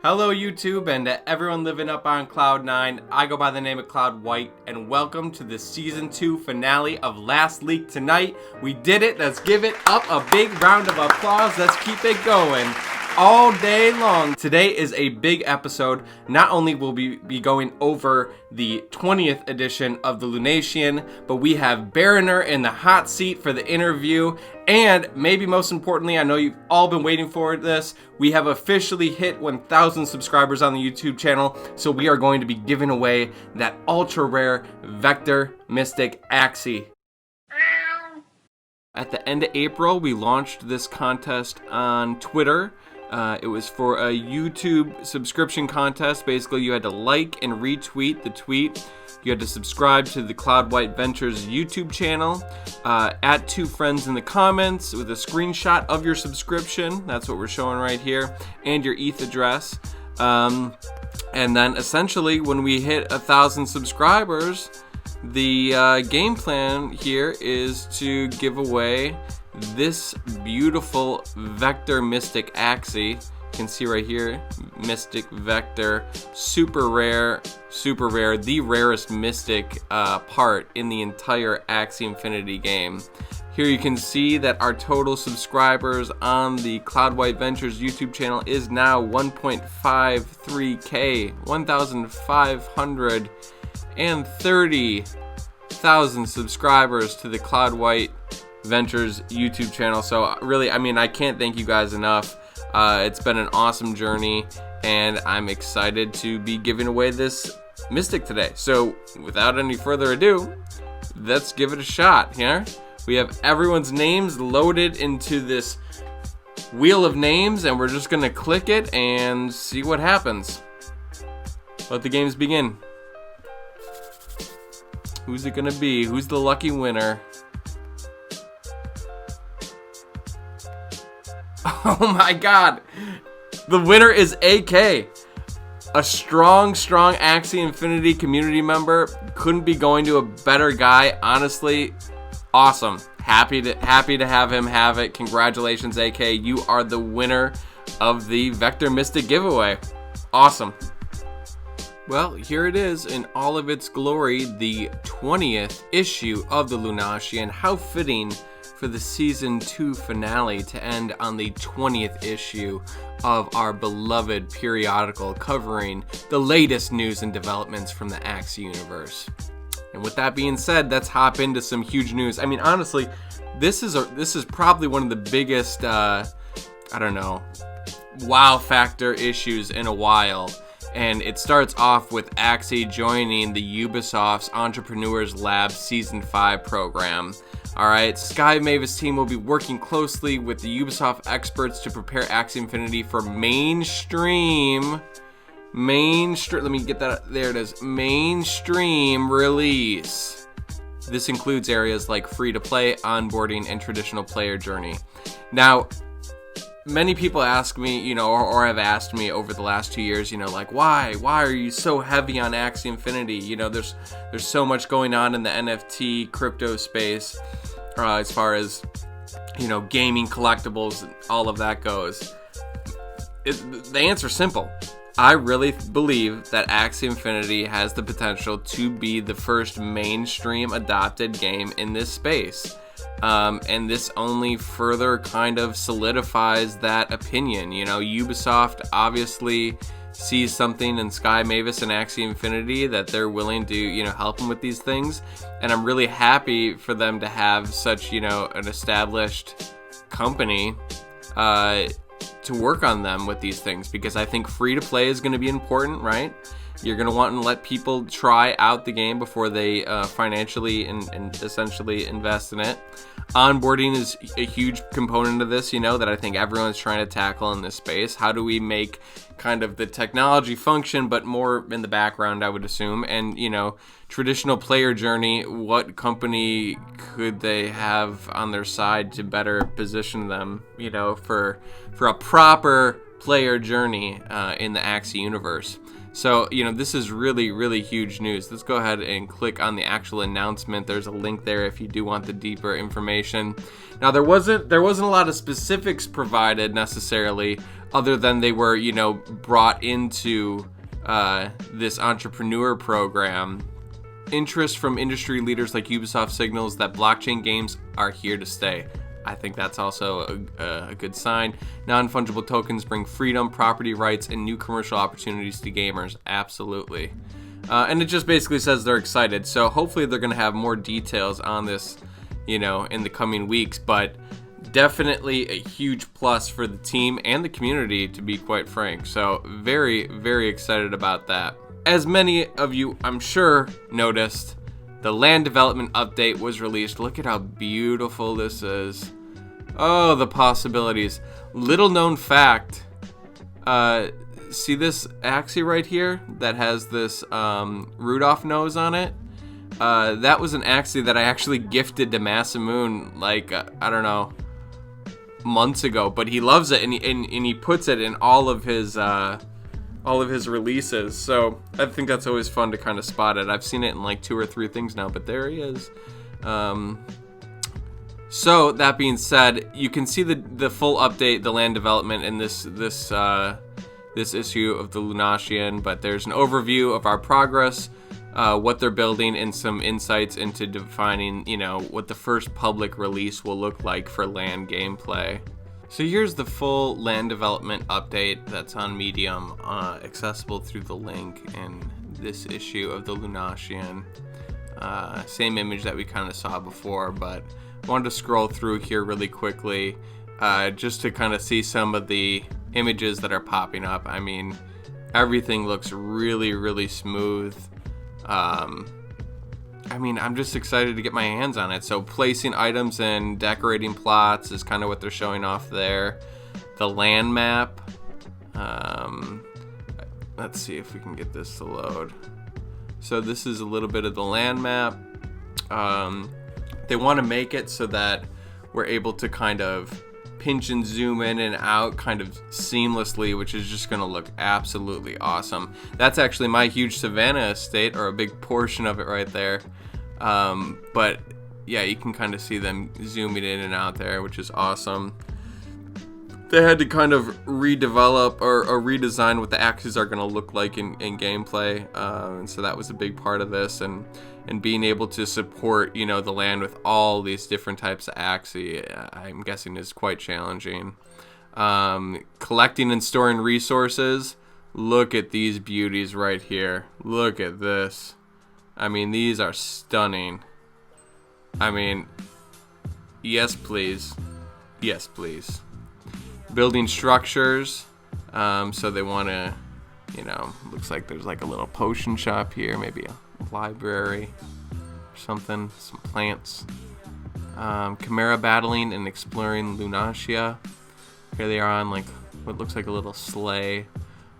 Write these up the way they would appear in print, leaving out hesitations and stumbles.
Hello YouTube and to everyone living up on Cloud 9, I go by the name of Cloud White and welcome to the Season 2 finale of Last Leek tonight. We did it, let's give it up a big round of applause, let's keep it going all day long. Today is a big episode. Not only will we be going over the 20th edition of the Lunation, but we have Baronar in the hot seat for the interview. And maybe most importantly, I know you've all been waiting for this, we have officially hit 1,000 subscribers on the YouTube channel. So we are going to be giving away that ultra rare Vector Mystic Axie. At the end of April, we launched this contest on Twitter. It was for a YouTube subscription contest. Basically, you had to like and retweet the tweet. You had to subscribe to the Cloud White Ventures YouTube channel. Add 2 friends in the comments with a screenshot of your subscription. That's what we're showing right here. And your ETH address. And then essentially, when we hit 1,000 subscribers, the game plan here is to give away this beautiful Vector Mystic Axie. You can see right here, Mystic Vector, super rare, the rarest Mystic part in the entire Axie Infinity game. Here you can see that our total subscribers on the Cloud White Ventures YouTube channel is now 1.53k, 1,530,000 subscribers to the Cloud White Ventures YouTube channel. So really, I can't thank you guys enough. It's been an awesome journey and I'm excited to be giving away this Mystic today. So without any further ado, let's give it a shot here. We have everyone's names loaded into this wheel of names and we're just gonna click it and see what happens. Let the games begin. Who's it gonna be? Who's the lucky winner? Oh my god, the winner is AK, a strong Axie Infinity community member. Couldn't be going to a better guy, honestly. Awesome, happy to have him have it. Congratulations, AK, you are the winner of the Vector Mystic giveaway. Awesome. Well, here it is in all of its glory, the 20th issue of the Lunation. How fitting for the Season 2 finale to end on the 20th issue of our beloved periodical covering the latest news and developments from the Axie universe. And with that being said, let's hop into some huge news. Honestly, this is probably one of the biggest, wow factor issues in a while. And it starts off with Axie joining the Ubisoft's Entrepreneurs Lab Season 5 program. Alright, Sky Mavis team will be working closely with the Ubisoft experts to prepare Axie Infinity for mainstream release. This includes areas like free-to-play, onboarding, and traditional player journey. Now, many people ask me, or have asked me over the last 2 years, why are you so heavy on Axie Infinity? There's so much going on in the NFT crypto space, as far as, gaming, collectibles, all of that goes. The answer's simple. I really believe that Axie Infinity has the potential to be the first mainstream adopted game in this space. And this only further kind of solidifies that opinion. Ubisoft obviously sees something in Sky Mavis and Axie Infinity that they're willing to, help them with these things. And I'm really happy for them to have such, an established company to work on them with these things, because I think free to play is going to be important, right? You're going to want to let people try out the game before they financially and essentially invest in it. Onboarding is a huge component of this, that I think everyone's trying to tackle in this space. How do we make kind of the technology function, but more in the background, I would assume. And, traditional player journey, what company could they have on their side to better position them, for a proper player journey in the Axie universe? So, you know, this is really, really huge news. Let's go ahead and click on the actual announcement. There's a link there if you do want the deeper information. Now, there wasn't a lot of specifics provided necessarily, other than they were, you know, brought into this entrepreneur program. Interest from industry leaders like Ubisoft signals that blockchain games are here to stay. I think that's also a good sign. Non-fungible tokens bring freedom, property rights, and new commercial opportunities to gamers. Absolutely. And it just basically says they're excited. So hopefully they're going to have more details on this, you know, in the coming weeks. But definitely a huge plus for the team and the community, to be quite frank. So very, very excited about that. As many of you, I'm sure, noticed, the land development update was released. Look at how beautiful this is. Oh, the possibilities. Little known fact. See this Axie right here that has this Rudolph nose on it? That was an Axie that I actually gifted to Masamoon, like, I don't know, months ago. But he loves it, and he puts it in all of his releases, so I think that's always fun to kind of spot it. I've seen it in like 2 or 3 things now, but there he is. So that being said, you can see the full update, the land development in this issue of the Lunatian, but there's an overview of our progress, what they're building, and some insights into defining, you know, what the first public release will look like for land gameplay. So here's the full land development update that's on Medium, accessible through the link in this issue of the Lunatian. Same image that we kind of saw before, but I wanted to scroll through here really quickly just to kind of see some of the images that are popping up. I mean, everything looks really, really smooth. I mean, I'm just excited to get my hands on it. So placing items and decorating plots is kind of what they're showing off there. The land map. Let's see if we can get this to load. So this is a little bit of the land map. They want to make it so that we're able to kind of pinch and zoom in and out kind of seamlessly, which is just going to look absolutely awesome. That's actually my huge Savannah estate, or a big portion of it right there. But yeah, you can kind of see them zooming in and out there, which is awesome. They had to kind of redevelop or redesign what the axes are going to look like in gameplay, and so that was a big part of this, and being able to support, you know, the land with all these different types of Axie, I'm guessing is quite challenging. Collecting and storing resources. Look at these beauties right here. Look at this. I mean, these are stunning. I mean, yes please. Yes please. Building structures. So they want to, you know, looks like there's like a little potion shop here, maybe a library or something, some plants. Chimera battling and exploring Lunatia. Here they are on like what looks like a little sleigh.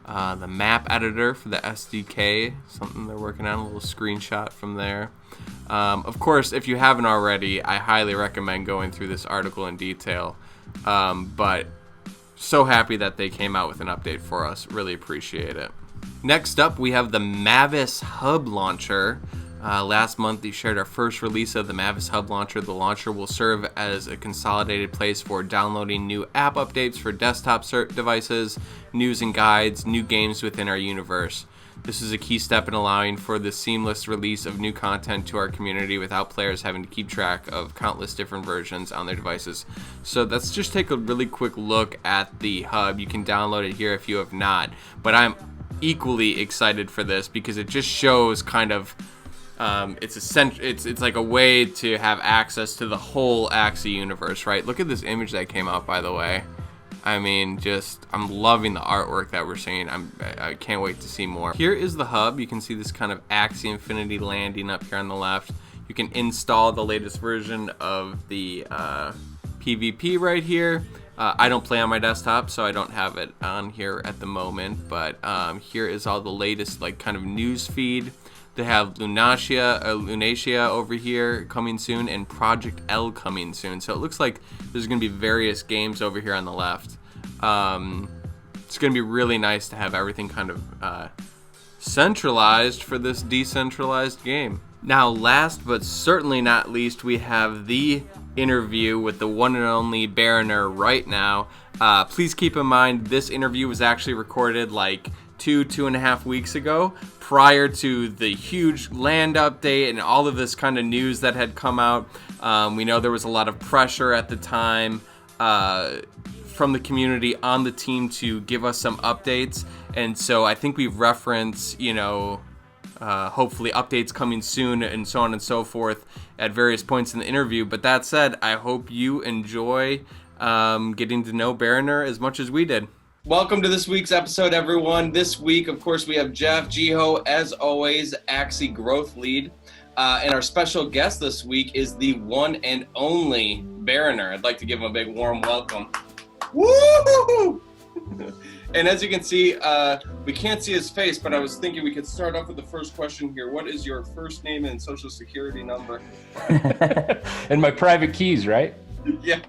The map editor for the SDK, something they're working on, a little screenshot from there. Of course, if you haven't already, I highly recommend going through this article in detail. But so happy that they came out with an update for us. Really appreciate it. Next up, we have the Mavis Hub Launcher. Last month, they shared our first release of the Mavis Hub Launcher. The launcher will serve as a consolidated place for downloading new app updates for desktop devices, news and guides, new games within our universe. This is a key step in allowing for the seamless release of new content to our community without players having to keep track of countless different versions on their devices. So let's just take a really quick look at the hub. You can download it here if you have not, but I'm equally excited for this because it just shows kind of it's like a way to have access to the whole Axie universe, right? Look at this image that came out, by the way. I mean, just, I'm loving the artwork that we're seeing. I can't wait to see more. Here is the hub. You can see this kind of Axie Infinity landing up here on the left. You can install the latest version of the PvP right here. I don't play on my desktop, so I don't have it on here at the moment, but here is all the latest like kind of news feed. They have Lunatia over here coming soon, and Project L coming soon. So it looks like there's going to be various games over here on the left. It's going to be really nice to have everything kind of centralized for this decentralized game. Now, last but certainly not least, we have the interview with the one and only Baronar right now. Please keep in mind, this interview was actually recorded like 2.5 weeks ago, prior to the huge land update and all of this kind of news that had come out. We know there was a lot of pressure at the time from the community on the team to give us some updates. And so I think we've referenced, hopefully updates coming soon and so on and so forth at various points in the interview. But that said, I hope you enjoy getting to know Baronar as much as we did. Welcome to this week's episode, everyone. This week, of course, we have Jeff, Jiho, as always, Axie Growth Lead. And our special guest this week is the one and only Baronar. I'd like to give him a big warm welcome. Woo! And as you can see, we can't see his face, but I was thinking we could start off with the first question here. What is your first name and social security number? And my private keys, right? Yeah.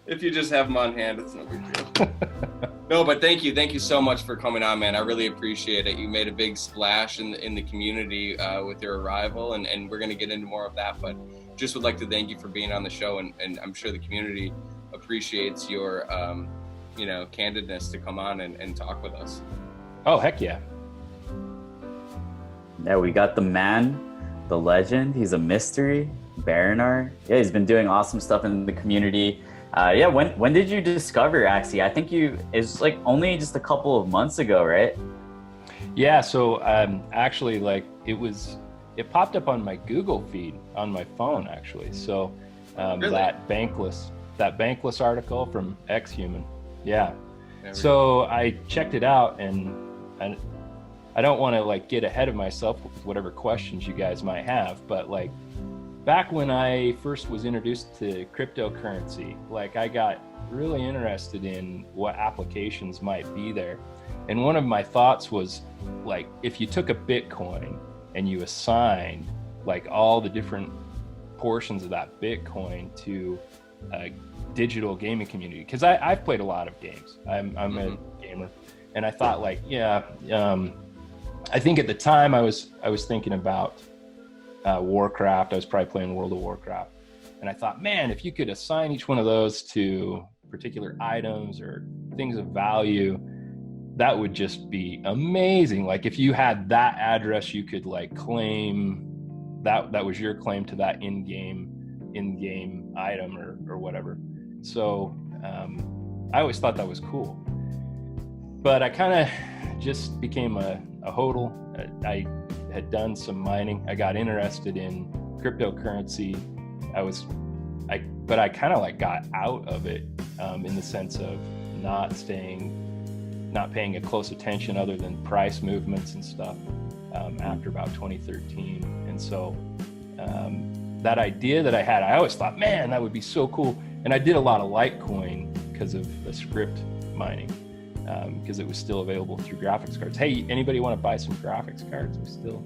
If you just have them on hand, it's no big deal. No, but thank you so much for coming on, man. I really appreciate it. You made a big splash in the community with your arrival, and we're going to get into more of that, but just would like to thank you for being on the show, and I'm sure the community appreciates your candidness to come on and talk with us. Oh, heck yeah. Yeah, we got the man, the legend. He's a mystery, Baronar. Yeah, he's been doing awesome stuff in the community. When did you discover Axie? I think it's like only just a couple of months ago, right? Yeah, so actually, like it popped up on my Google feed on my phone, actually. So Really? that bankless article from X-Human. Yeah. So I checked it out, and I don't want to like get ahead of myself with whatever questions you guys might have, but like back when I first was introduced to cryptocurrency, like I got really interested in what applications might be there. And one of my thoughts was like, if you took a Bitcoin and you assigned like all the different portions of that Bitcoin to a digital gaming community, because I've played a lot of games. I'm a gamer, and I thought like, I think at the time I was thinking about Warcraft. I was probably playing World of Warcraft, and I thought, man, if you could assign each one of those to particular items or things of value, that would just be amazing. Like if you had that address, you could like claim that was your claim to that in-game item or whatever. So I always thought that was cool, but I kind of just became a hodl. I had done some mining. I got interested in cryptocurrency. But I kind of like got out of it in the sense of not paying a close attention other than price movements and stuff after about 2013. And so that idea that I had, I always thought, man, that would be so cool. And I did a lot of Litecoin because of the script mining, because it was still available through graphics cards. Hey, anybody want to buy some graphics cards? We still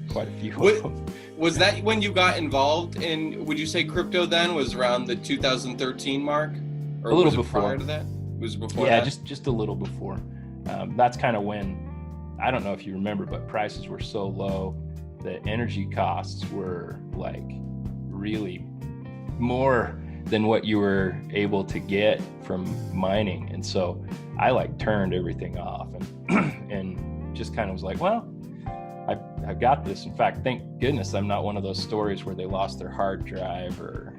quite a few of them. Was that when you got involved in, would you say crypto then was around the 2013 mark? Or a little was it before. Prior to that? Was it before Yeah, that? just a little before. That's kind of when, I don't know if you remember, but prices were so low that energy costs were like really more than what you were able to get from mining. And so I like turned everything off and just kind of was like, well, I've got this. In fact, thank goodness I'm not one of those stories where they lost their hard drive or,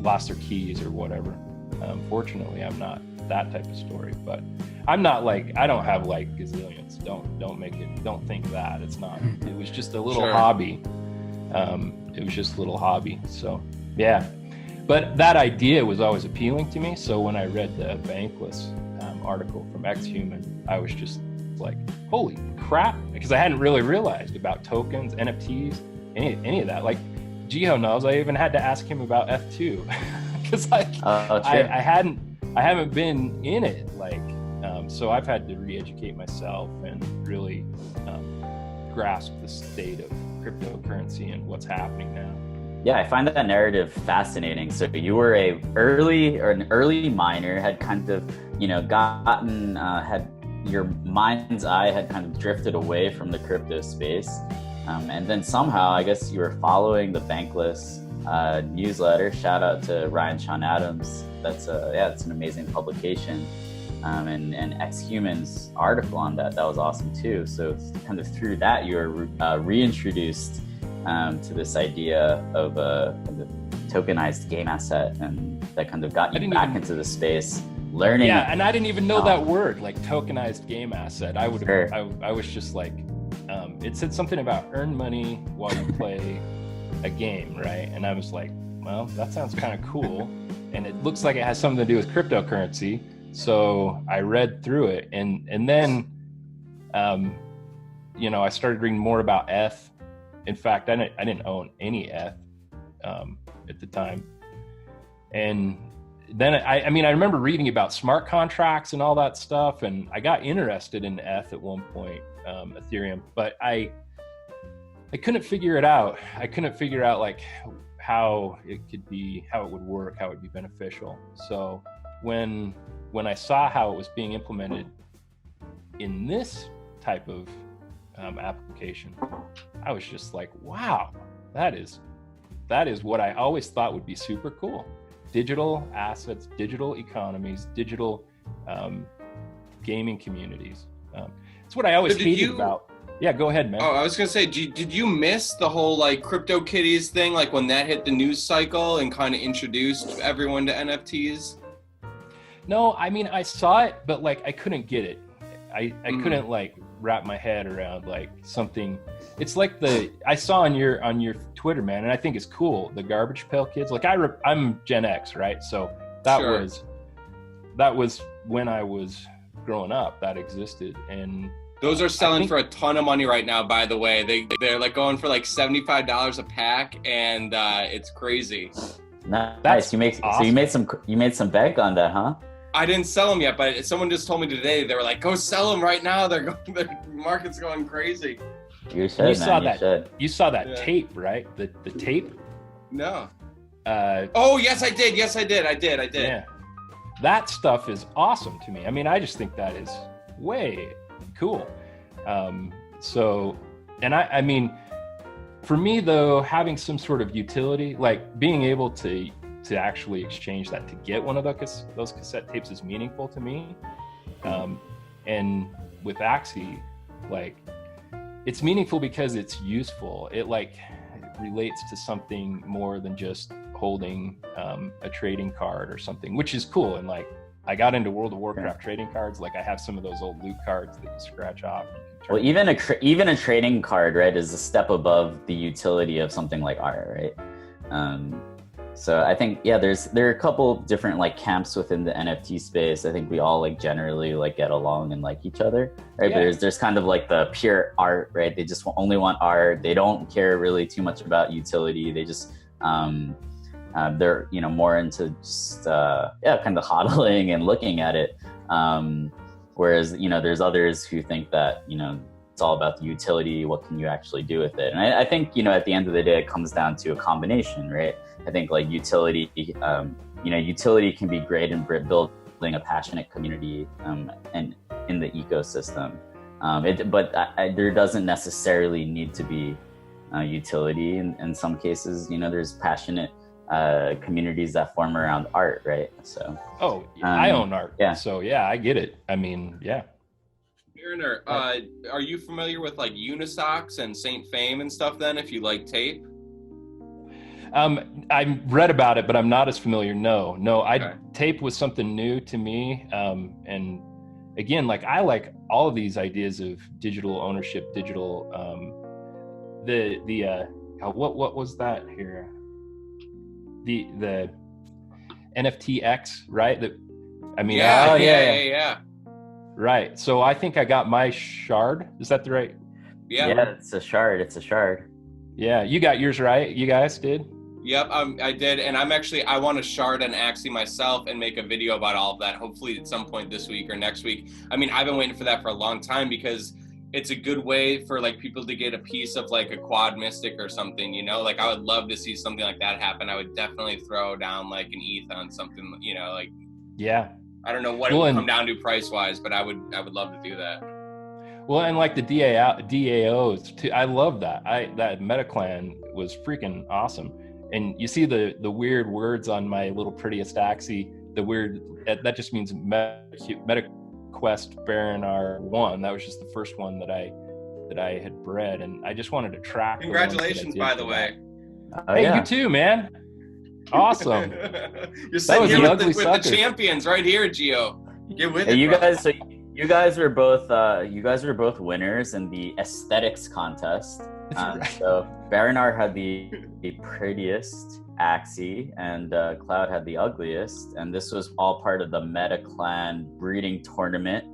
lost their keys or whatever. Fortunately, I'm not that type of story, but I'm not like, I don't have like gazillions. Don't think that. It's not. It was just a little hobby. It was just a little hobby. So yeah, but that idea was always appealing to me. So when I read the Bankless article from X-Human, I was just like, holy crap, because I hadn't really realized about tokens, NFTs, any of that. Like Jiho knows, I even had to ask him about F2 because I haven't been in it. Like, so I've had to re-educate myself and really grasp the state of cryptocurrency and what's happening now. Yeah, I find that narrative fascinating. So you were an early miner, had kind of, your mind's eye had kind of drifted away from the crypto space. And then somehow, I guess you were following the Bankless newsletter. Shout out to Ryan Sean Adams. That's it's an amazing publication. And X-Human's article on that was awesome too. So kind of through that, you were reintroduced to this idea of a tokenized game asset, and that kind of got you back into the space. Learning. Yeah, and I didn't even know that word, like tokenized game asset. I was just like, it said something about earn money while you play a game, right? And I was like, well, that sounds kind of cool, and it looks like it has something to do with cryptocurrency. So I read through it, and then, I started reading more about ETH. In fact, I didn't own any ETH at the time, and then I remember reading about smart contracts and all that stuff, and I got interested in ETH at one point, Ethereum, but I couldn't figure it out. I couldn't figure out like how it would work, how it would be beneficial. So when I saw how it was being implemented in this type of application, I was just like, wow, that is what I always thought would be super cool. Digital assets, digital economies, digital gaming communities. It's what I always hated about. Yeah, go ahead, man. Oh, I was gonna say, did you miss the whole like CryptoKitties thing, like when that hit the news cycle and kind of introduced everyone to NFTs? No, I mean I saw it, but like I couldn't get it. I couldn't like wrap my head around like something. It's like I saw on your Twitter, man, and I think it's cool. The Garbage Pail Kids, like I'm Gen X, right? So that was when I was growing up. That existed, and those are selling for a ton of money right now. By the way, they're like going for like $75 a pack, and it's crazy. Nice. So you made some bank on that, huh? I didn't sell them yet, but someone just told me today. They were like, "Go sell them right now. The market's going crazy." You should. You saw that tape, right? The tape? No. Oh, yes, I did. Yes, I did. Yeah. That stuff is awesome to me. I mean, I just think that is way cool. I mean, for me though, having some sort of utility, like being able to actually exchange that to get one of those cassette tapes is meaningful to me. And with Axie, like, it's meaningful because it's useful. It relates to something more than just holding a trading card or something, which is cool. And like, I got into World of Warcraft trading cards. Like I have some of those old loot cards that you scratch off. Well, even a trading card, right, is a step above the utility of something like art, right? So I think, there are a couple different like camps within the NFT space. I think we all like generally like get along and like each other, right? Yeah. But there's kind of like the pure art, right? They just only want art. They don't care really too much about utility. They just they're more into just kind of hodling and looking at it. Whereas there's others who think that it's all about the utility. What can you actually do with it? And I think at the end of the day, it comes down to a combination, right? I think like utility, utility can be great in building a passionate community and in the ecosystem. But there doesn't necessarily need to be utility. In some cases, there's passionate communities that form around art, right? So. Oh, I own art. Yeah. So yeah, I get it. I mean, yeah. Baronar, are you familiar with like Unisocks and Saint Fame and stuff then, if you like tape? I read about it, but I'm not as familiar. No. Okay. Tape was something new to me. And again, like I like all of these ideas of digital ownership, digital, what was that here? The NFTX, right? Yeah. Right. So I think I got my shard. Is that the right? Yeah, it's a shard. Yeah, you got yours right. You guys did? Yep, I did. And I want to shard an Axie myself and make a video about all of that, hopefully at some point this week or next week. I mean, I've been waiting for that for a long time because it's a good way for like people to get a piece of like a quad mystic or something, like I would love to see something like that happen. I would definitely throw down like an ETH on something, like. Yeah. I don't know what it would come down to price wise, but I would love to do that. Well, and like the DAOs too, I love that. That MetaClan was freaking awesome. And you see the weird words on my little prettiest Axie. The weird that just means MetaQuest Baronar 1. That was just the first one that I had bred, and I just wanted to track. Congratulations, by the way. Hey, yeah. You too, man. Awesome. You're sitting here with the champions right here, Gio. Get with it, you guys. So you guys were both winners in the aesthetics contest. So Baronar had the prettiest Axie, and Cloud had the ugliest. And this was all part of the MetaClan breeding tournament,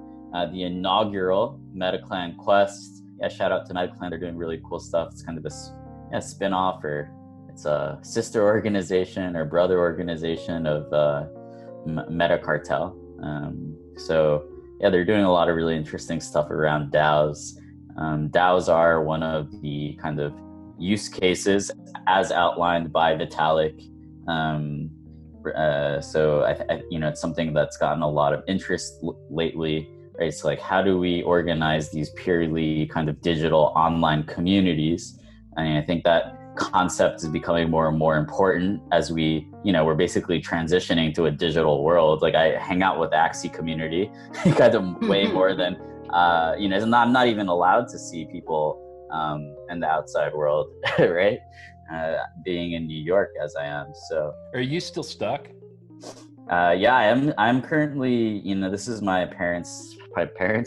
the inaugural MetaClan Quest. Yeah, shout out to MetaClan. They're doing really cool stuff. It's kind of this spin-off, or it's a sister organization or brother organization of Meta Cartel. So yeah, they're doing a lot of really interesting stuff around DAOs. DAOs are one of the kind of use cases as outlined by Vitalik. So I it's something that's gotten a lot of interest lately, right? It's like, how do we organize these purely kind of digital online communities? And I think that concept is becoming more and more important as we're basically transitioning to a digital world. Like, I hang out with Axie community kind of way more than I'm not even allowed to see people in the outside world, right? Being in New York as I am. So are you still stuck? Yeah, I am. I'm currently, this is my parents'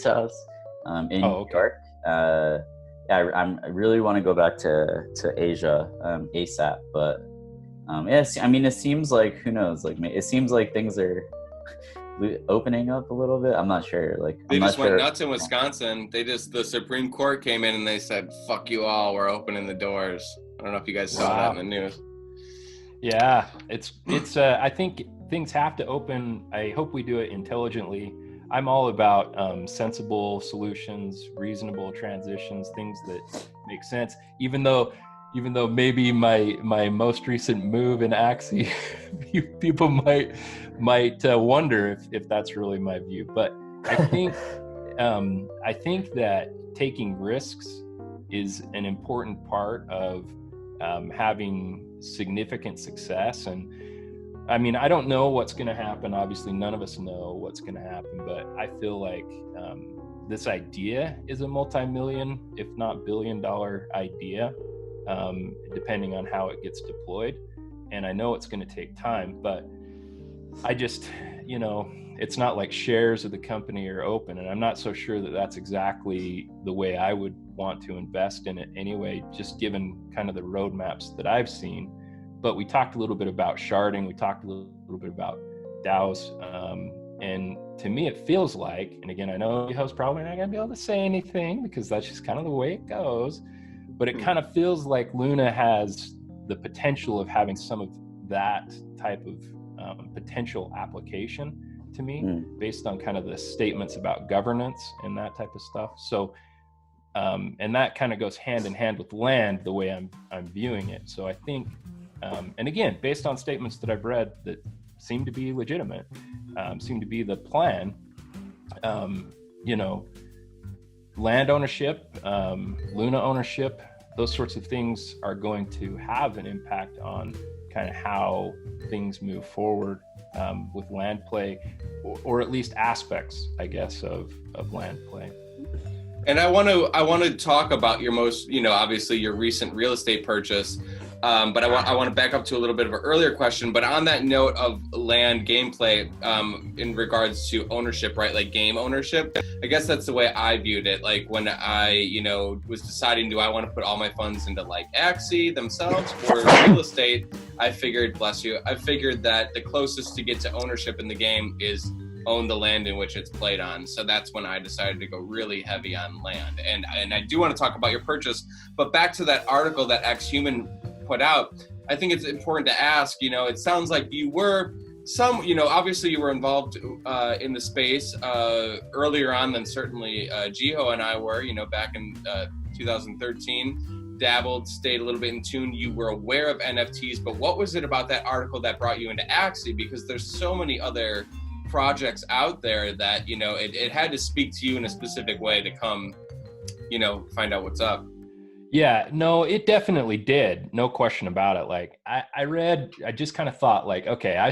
house in New York. I really want to go back to Asia ASAP, but it seems like, who knows, like it seems like things are opening up a little bit. I'm not sure. Like, they just went nuts in Wisconsin. The Supreme Court came in and they said, "Fuck you all, we're opening the doors." I don't know if you guys saw that in the news. Yeah, it's I think things have to open. I hope we do it intelligently. I'm all about sensible solutions, reasonable transitions, things that make sense. Even though maybe my most recent move in Axie, people might wonder if that's really my view. But I think that taking risks is an important part of having significant success. And I mean, I don't know what's going to happen. Obviously, none of us know what's going to happen, but I feel like this idea is a multi-million, if not billion-dollar idea, depending on how it gets deployed. And I know it's going to take time, but I just, it's not like shares of the company are open, and I'm not so sure that that's exactly the way I would want to invest in it anyway, just given kind of the roadmaps that I've seen. But we talked a little bit about sharding. We talked a little bit about DAOs. And to me, it feels like, and again, I know your host probably not going to be able to say anything because that's just kind of the way it goes. But it kind of feels like Luna has the potential of having some of that type of potential application to me, based on kind of the statements about governance and that type of stuff. So, and that kind of goes hand in hand with land, the way I'm viewing it. So I think, and again, based on statements that I've read that seem to be legitimate, seem to be the plan, land ownership, Luna ownership, those sorts of things are going to have an impact on kind of how things move forward with land play, or at least aspects, I guess, of land play. And I want to talk about your most, obviously your recent real estate purchase. But I want to back up to a little bit of an earlier question. But on that note of land gameplay, in regards to ownership, right? Like game ownership, I guess that's the way I viewed it. Like when I, was deciding, do I want to put all my funds into like Axie themselves or real estate? I figured that the closest to get to ownership in the game is own the land in which it's played on. So that's when I decided to go really heavy on land. And I do want to talk about your purchase, but back to that article that X-Human put out, I think it's important to ask, it sounds like you were obviously you were involved in the space earlier on than certainly Jiho and I were, back in 2013, dabbled, stayed a little bit in tune. You were aware of NFTs, but what was it about that article that brought you into Axie? Because there's so many other projects out there that, you know, it had to speak to you in a specific way to come, you know, find out what's up. Yeah, no, it definitely did. No question about it. Like I just kind of thought like, okay, I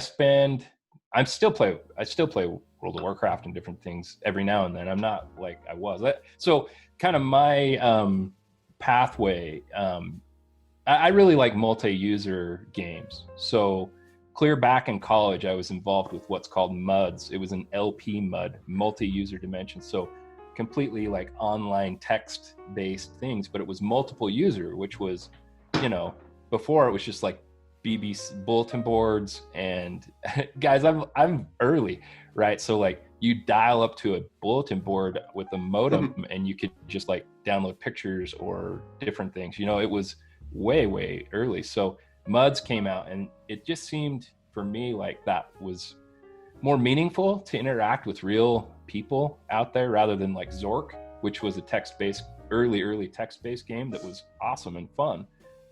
still play World of Warcraft and different things every now and then. I'm not like I was. So kind of my pathway, I really like multi-user games. So clear back in college, I was involved with what's called MUDs. It was an LP MUD, multi-user dimension. So completely like online text-based things, but it was multiple user, which was, you know, before it was just like BBC bulletin boards and guys, I'm early, right? So like you dial up to a bulletin board with a modem and you could just like download pictures or different things. You know, it was way early. So MUDs came out and it just seemed for me like that was more meaningful to interact with real people out there rather than like Zork, which was a text-based, early text-based game that was awesome and fun.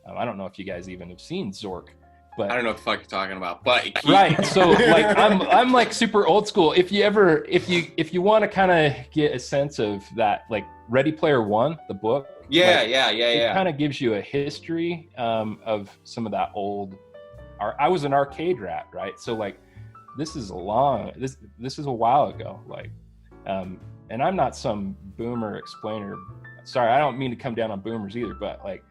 I don't know if you guys even have seen Zork, but I don't know what the fuck you're talking about, but right. So like I'm like super old school. If you want to kind of get a sense of that, like Ready Player One, the book. Yeah. It kind of gives you a history of some of that old. I was an arcade rat, right? So like this is this is a while ago, like, and I'm not some boomer explainer. Sorry, I don't mean to come down on boomers either, but like.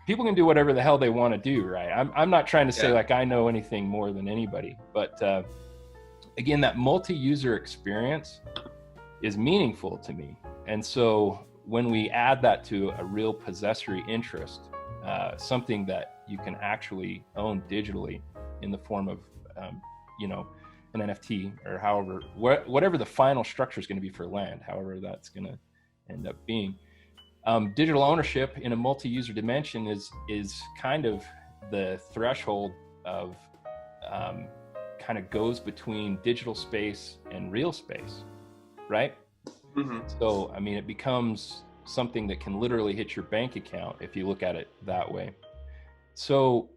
People can do whatever the hell they want to do, right? I'm not trying to say like I know anything more than anybody, but again, that multi-user experience is meaningful to me. And so when we add that to a real possessory interest, something that you can actually own digitally in the form of, you know, an NFT or however, whatever the final structure is going to be for land, however that's going to end up being. Digital ownership in a multi-user dimension is kind of the threshold of kind of goes between digital space and real space, right? Mm-hmm. So, I mean, it becomes something that can literally hit your bank account if you look at it that way. So,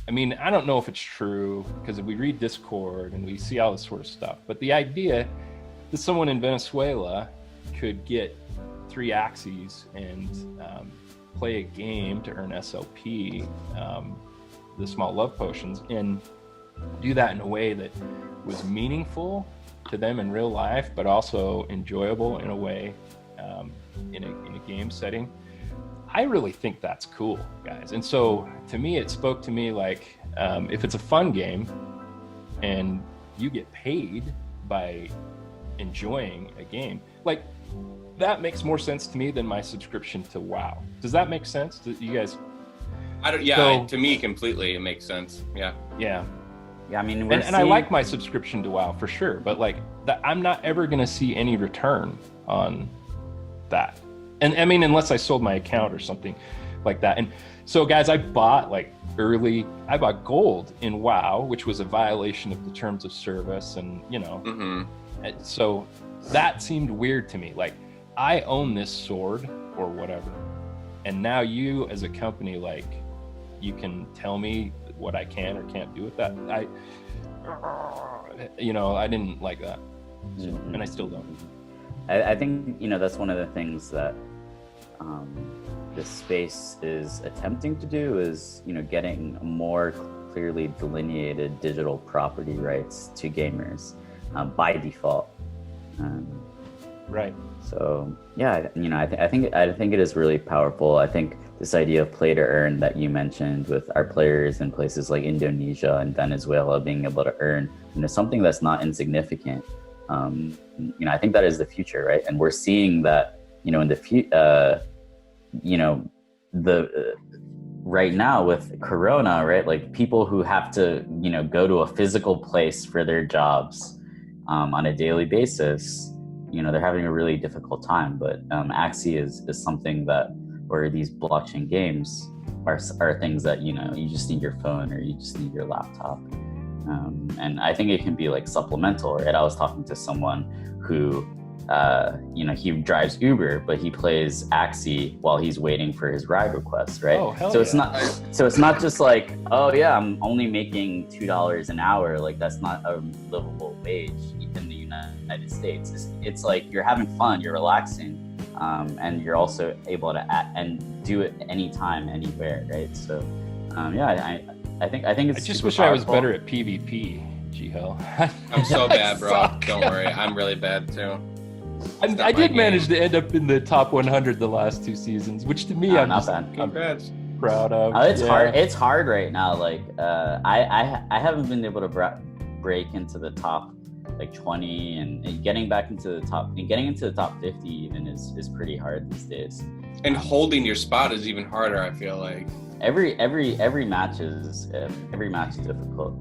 I mean, I don't know if it's true because we read Discord and we see all this sort of stuff, but the idea that someone in Venezuela could get 3 Axies and play a game to earn SLP, the small love potions, and do that in a way that was meaningful to them in real life, but also enjoyable in a way in a game setting. I really think that's cool, guys. And so to me, it spoke to me like if it's a fun game and you get paid by enjoying a game, like that makes more sense to me than my subscription to WoW. Does that make sense? Do you guys? To me, completely, it makes sense. Yeah. I mean, and I like my subscription to WoW for sure, but like that, I'm not ever going to see any return on that. And I mean, unless I sold my account or something like that. And so, guys, I bought gold in WoW, which was a violation of the terms of service, and you know, so that seemed weird to me. Like, I own this sword or whatever, and now you as a company, like, you can tell me what I can or can't do with that. I didn't like that, so, and I still don't. I think, you know, that's one of the things that this space is attempting to do is, you know, getting more clearly delineated digital property rights to gamers by default. Right. So yeah, you know, I think it is really powerful. I think this idea of play to earn that you mentioned with our players in places like Indonesia and Venezuela being able to earn, you know, something that's not insignificant. You know, I think that is the future, right? And we're seeing that, you know, in the future, you know, right now with Corona, right? Like people who have to, you know, go to a physical place for their jobs on a daily basis, you know, they're having a really difficult time. But Axie is something that, or these blockchain games are things that, you know, you just need your phone or you just need your laptop. And I think it can be like supplemental, right? I was talking to someone who he drives Uber, but he plays Axie while he's waiting for his ride request, right? Oh, hell so yeah. it's not just like, oh yeah, I'm only making $2 an hour. Like that's not a livable wage in the United States. It's like you're having fun, you're relaxing, and you're also able to and do it anytime, anywhere, right? So I think it's. I just super wish powerful. I was better at PvP, G-Hell. I'm so bad, bro. Don't worry. I'm really bad too. I did manage to end up in the top 100 the last 2 seasons, which to me I'm Congrats. proud of. It's hard. It's hard right now. Like I haven't been able to break into the top like 20, and getting into the top 50 even is pretty hard these days. And holding your spot is even harder, I feel like. Every match is difficult.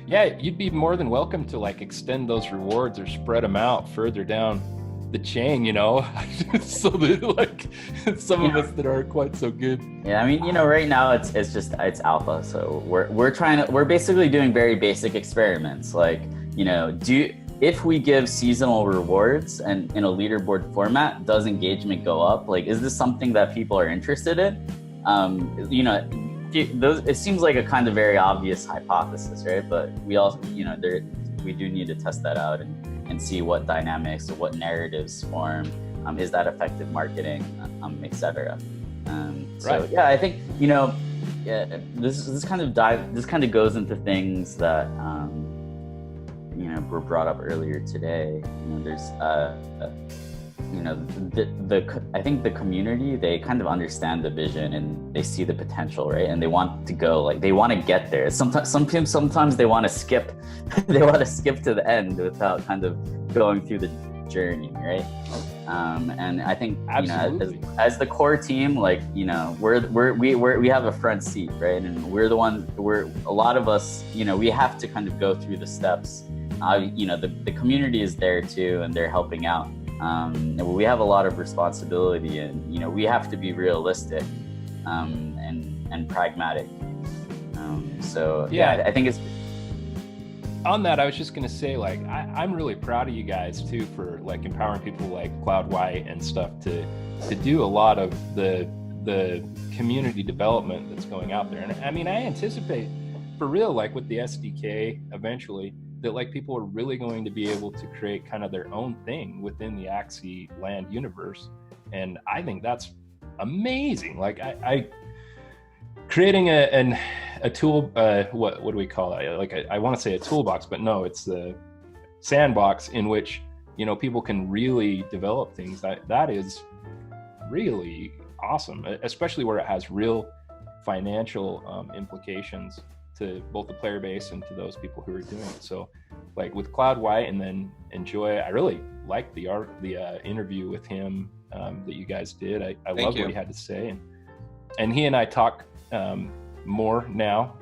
Yeah, you'd be more than welcome to like extend those rewards or spread them out further down the chain, so that like some of us that aren't quite so good. Yeah, I mean, right now it's alpha, so we're basically doing very basic experiments, like, if we give seasonal rewards and in a leaderboard format, does engagement go up? Like, is this something that people are interested in? It seems like a kind of very obvious hypothesis, right? But we also, we do need to test that out and see what dynamics or what narratives form. Is that effective marketing, etc. So yeah, I think this kind of goes into things that were brought up earlier today. There's I think the community, they kind of understand the vision and they see the potential, right? And they want to go, like, they want to get there. Sometimes they want to skip, to the end without kind of going through the journey, right? And I think, as the core team, like, we have a front seat, right? And a lot of us, we have to kind of go through the steps. The community is there too, and they're helping out. We have a lot of responsibility, and we have to be realistic and pragmatic. I think it's on that. I was just gonna say, like, I'm really proud of you guys too for like empowering people like Cloud White and stuff to do a lot of the community development that's going out there. And I mean, I anticipate for real, like with the SDK eventually, that like people are really going to be able to create kind of their own thing within the Axie land universe. And I think that's amazing. Like I creating a tool, what do we call it? Like I want to say a toolbox, but no, it's the sandbox in which, people can really develop things. That is really awesome, especially where it has real financial implications to both the player base and to those people who are doing it. So like with Cloud White and then Enjoy, I really liked the interview with him that you guys did. I love what he had to say. And he and I talk more now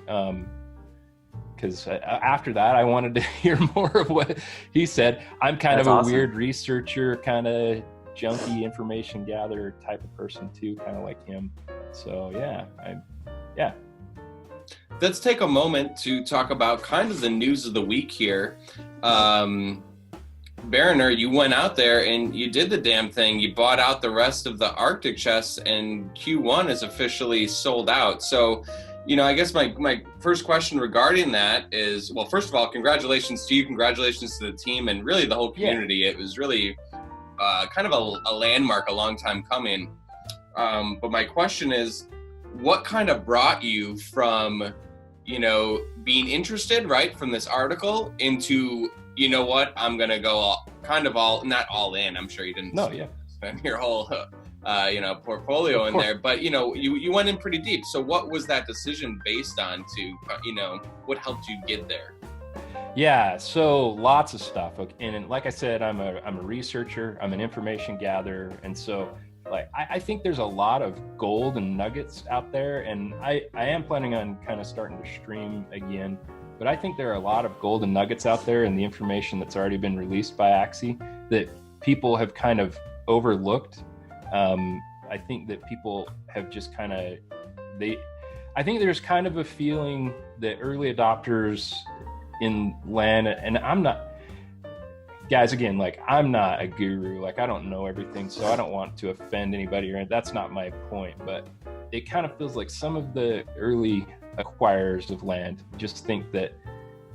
because after that, I wanted to hear more of what he said. I'm kind of a weird researcher, kind of junky information gatherer type of person too, kind of like him. So yeah. Let's take a moment to talk about kind of the news of the week here. Baronar, you went out there and you did the damn thing. You bought out the rest of the Arctic chests, and Q1 is officially sold out. So, I guess my first question regarding that is, well, first of all, congratulations to you, congratulations to the team, and really the whole community. Yeah. It was really kind of a landmark, a long time coming. But my question is, what kind of brought you from, being interested, right, from this article into, I'm going to go not all in. I'm sure you didn't spend your whole, portfolio in there, but, you went in pretty deep. So what was that decision based on to, what helped you get there? Yeah, so lots of stuff. And like I said, I'm a researcher, I'm an information gatherer. And so like I think there's a lot of gold and nuggets out there, and I am planning on kind of starting to stream again, but I think there are a lot of gold and nuggets out there in the information that's already been released by Axie that people have kind of overlooked. I think that people have just kind of I think there's kind of a feeling that early adopters in LAN, and guys, again, like, I'm not a guru, like, I don't know everything, so I don't want to offend anybody, or that's not my point, but it kind of feels like some of the early acquirers of land just think that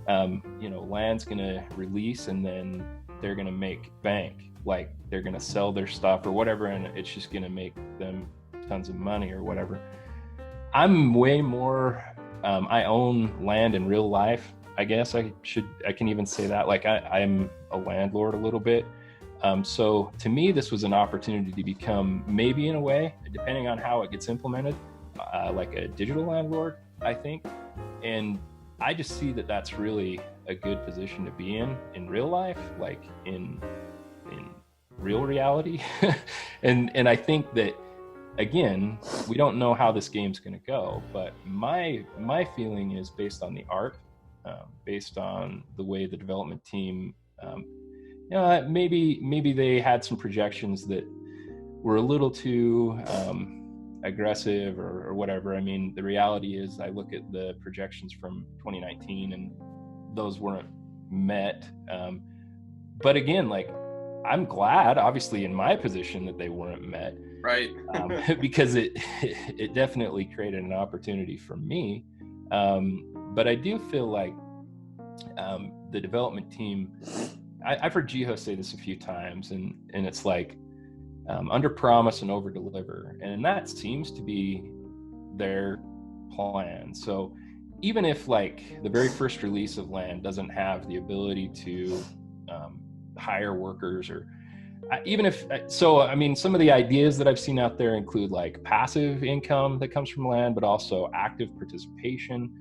land's gonna release and then they're gonna make bank, like they're gonna sell their stuff or whatever, and it's just gonna make them tons of money or whatever. I'm way more, I own land in real life, I guess I can even say that. Like, I'm a landlord a little bit. So to me, this was an opportunity to become, maybe in a way, depending on how it gets implemented, like a digital landlord, I think. And I just see that that's really a good position to be in real life, like in real reality. and I think that, again, we don't know how this game's going to go, but my feeling is based on the art, based on the way the development team, maybe they had some projections that were a little too aggressive or whatever. I mean, the reality is, I look at the projections from 2019 and those weren't met. But again, like, I'm glad, obviously, in my position, that they weren't met. Right. Because it definitely created an opportunity for me. But I do feel like the development team, I've heard Jiho say this a few times, and it's like, under promise and over deliver. And that seems to be their plan. So even if, like, the very first release of land doesn't have the ability to hire workers, or even if, so I mean, some of the ideas that I've seen out there include like passive income that comes from land, but also active participation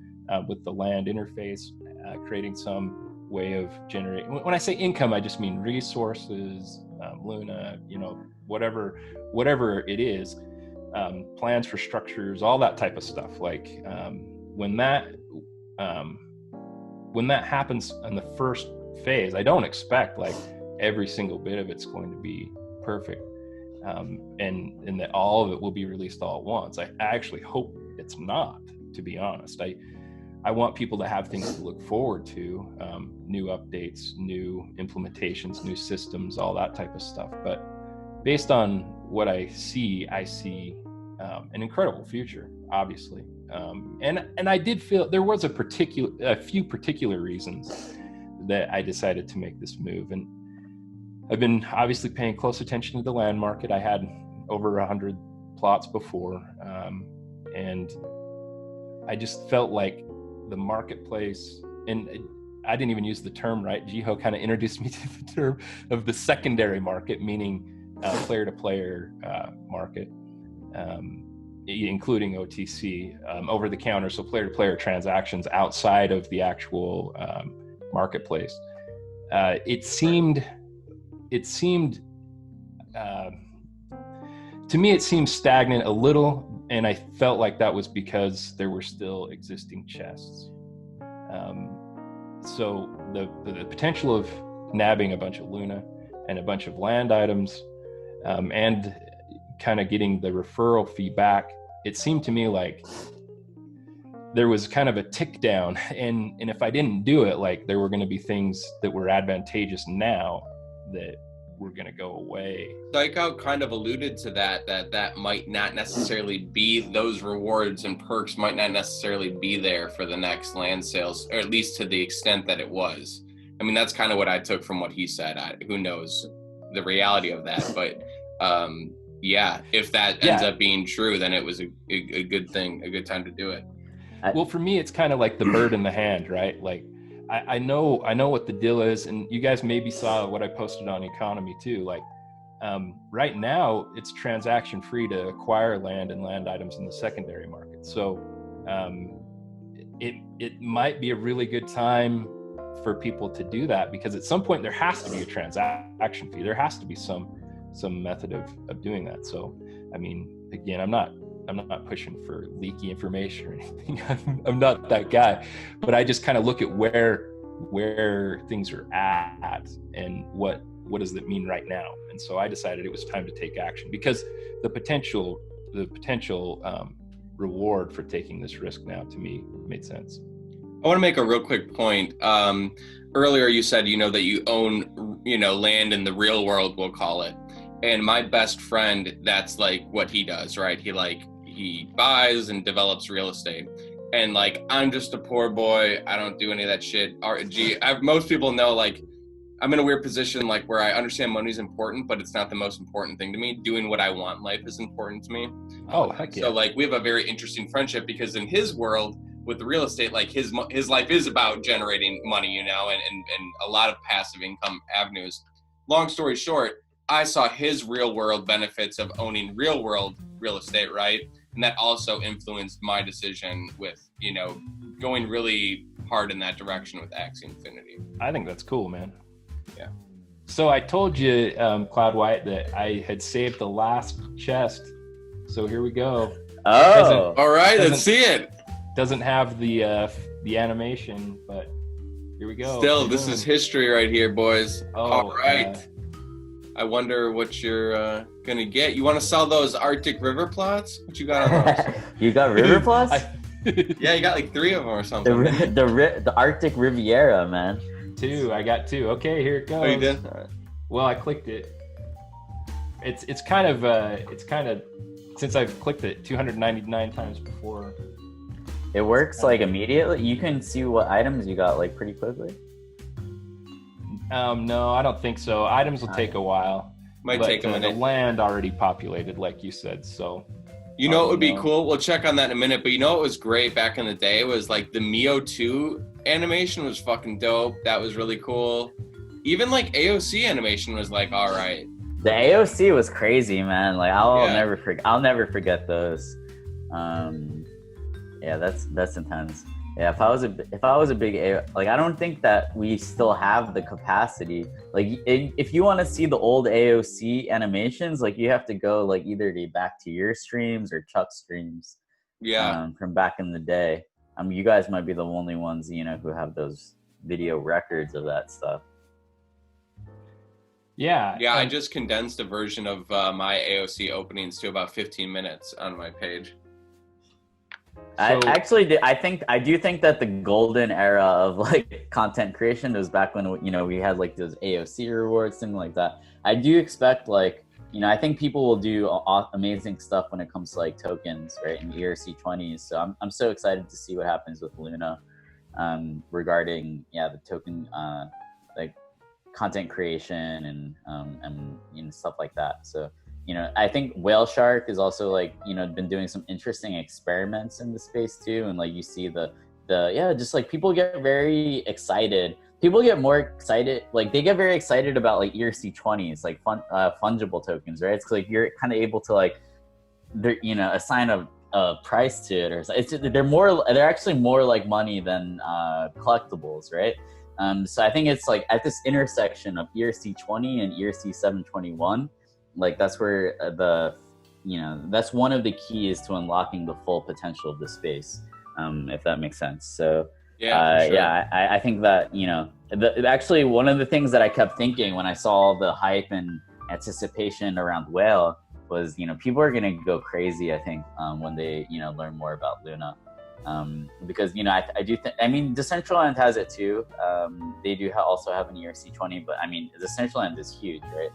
with the land interface, creating some way of generating, when I say income, I just mean resources, Luna, whatever it is, plans for structures, all that type of stuff. Like, when that happens in the first phase, I don't expect like every single bit of it's going to be perfect, and that all of it will be released all at once. I actually hope it's not, to be honest. I want people to have things to look forward to, new updates, new implementations, new systems, all that type of stuff. But based on what I see an incredible future, obviously. And I did feel there was a few particular reasons that I decided to make this move. And I've been obviously paying close attention to the land market. I had over 100 plots before, and I just felt like the marketplace, and I didn't even use the term right. Jiho kind of introduced me to the term of the secondary market, meaning player-to-player market, including OTC, over the counter, so player-to-player transactions outside of the actual marketplace. It seemed to me, it seemed stagnant a little, and I felt like that was because there were still existing chests. So the potential of nabbing a bunch of Luna and a bunch of land items, and kind of getting the referral fee back, it seemed to me like there was kind of a tick down, and if I didn't do it, like, there were going to be things that were advantageous now that were going to go away. Psycho kind of alluded to that might not necessarily be, those rewards and perks might not necessarily be there for the next land sales, or at least to the extent that it was. I mean, that's kind of what I took from what he said. Who knows the reality of that, but yeah, if that ends up being true, then it was a good thing, a good time to do it. Well, for me, it's kind of like the bird in the hand, right? Like, I know what the deal is, and you guys maybe saw what I posted on Economy too. Like, right now, it's transaction free to acquire land and land items in the secondary market. So it might be a really good time for people to do that, because at some point there has to be a transaction fee. There has to be some method of doing that. So, I mean, again, I'm not pushing for leaky information or anything. I'm not that guy, but I just kind of look at where things are at and what does that mean right now. And so I decided it was time to take action, because the potential reward for taking this risk now, to me, made sense. I want to make a real quick point. Earlier you said, that you own, land in the real world, we'll call it. And my best friend, that's like what he does, right? He buys and develops real estate. And like, I'm just a poor boy. I don't do any of that shit. Most people know, like, I'm in a weird position, like, where I understand money's important, but it's not the most important thing to me. Doing what I want in life is important to me. Oh, heck yeah. So like, we have a very interesting friendship, because in his world with the real estate, like his life is about generating money, and a lot of passive income avenues. Long story short, I saw his real world benefits of owning real world real estate, right? And that also influenced my decision with, going really hard in that direction with Axie Infinity. I think that's cool, man. Yeah. So I told you, Cloud White, that I had saved the last chest. So here we go. Oh, all right, let's see it. Doesn't have the animation, but here we go. Still, this is history right here, boys. Oh, all right. I wonder what you're gonna get. You want to sell those Arctic river plots? What you got on those? You got river plots? Yeah, you got like 3 of them or something. The Arctic Riviera, man. 2. I got 2. Okay, here it goes. Oh, you did? Well, I clicked it. It's kind of since I've clicked it 299 times before. It works like immediately. You can see what items you got like pretty quickly. No, I don't think so. Items will take a while. Might take a minute. The land already populated, like you said, so. What would be cool? We'll check on that in a minute, but what was great back in the day was like the Mio 2 animation was fucking dope. That was really cool. Even like AOC animation was like, all right. The AOC was crazy, man. Like I'll never forget those. Yeah, that's intense. Yeah, if I was a big like, I don't think that we still have the capacity. Like, if you want to see the old AOC animations, like you have to go like either back to your streams or Chuck's streams. Yeah. From back in the day. You guys might be the only ones who have those video records of that stuff. Yeah. Yeah, I just condensed a version of my AOC openings to about 15 minutes on my page. I do think that the golden era of like content creation was back when we had like those AOC rewards, something like that. I do expect like I think people will do amazing stuff when it comes to like tokens, right, and ERC20s. So I'm so excited to see what happens with Luna regarding the token like content creation and stuff like that. So I think Whale Shark is also like been doing some interesting experiments in the space too, and like you see just like people get very excited. People get more excited, like they get very excited about like ERC20s, like fungible tokens, right? It's like you're kind of able to like assign a price to it, or they're actually more like money than collectibles, right? So I think it's like at this intersection of ERC20 and ERC 721. Like that's where that's one of the keys to unlocking the full potential of the space, if that makes sense. So sure. I think that actually one of the things that I kept thinking when I saw all the hype and anticipation around Whale was people are gonna go crazy. I think when they learn more about Luna, because I do think Decentraland has it too. They do also have an ERC20, but Decentraland is huge, right?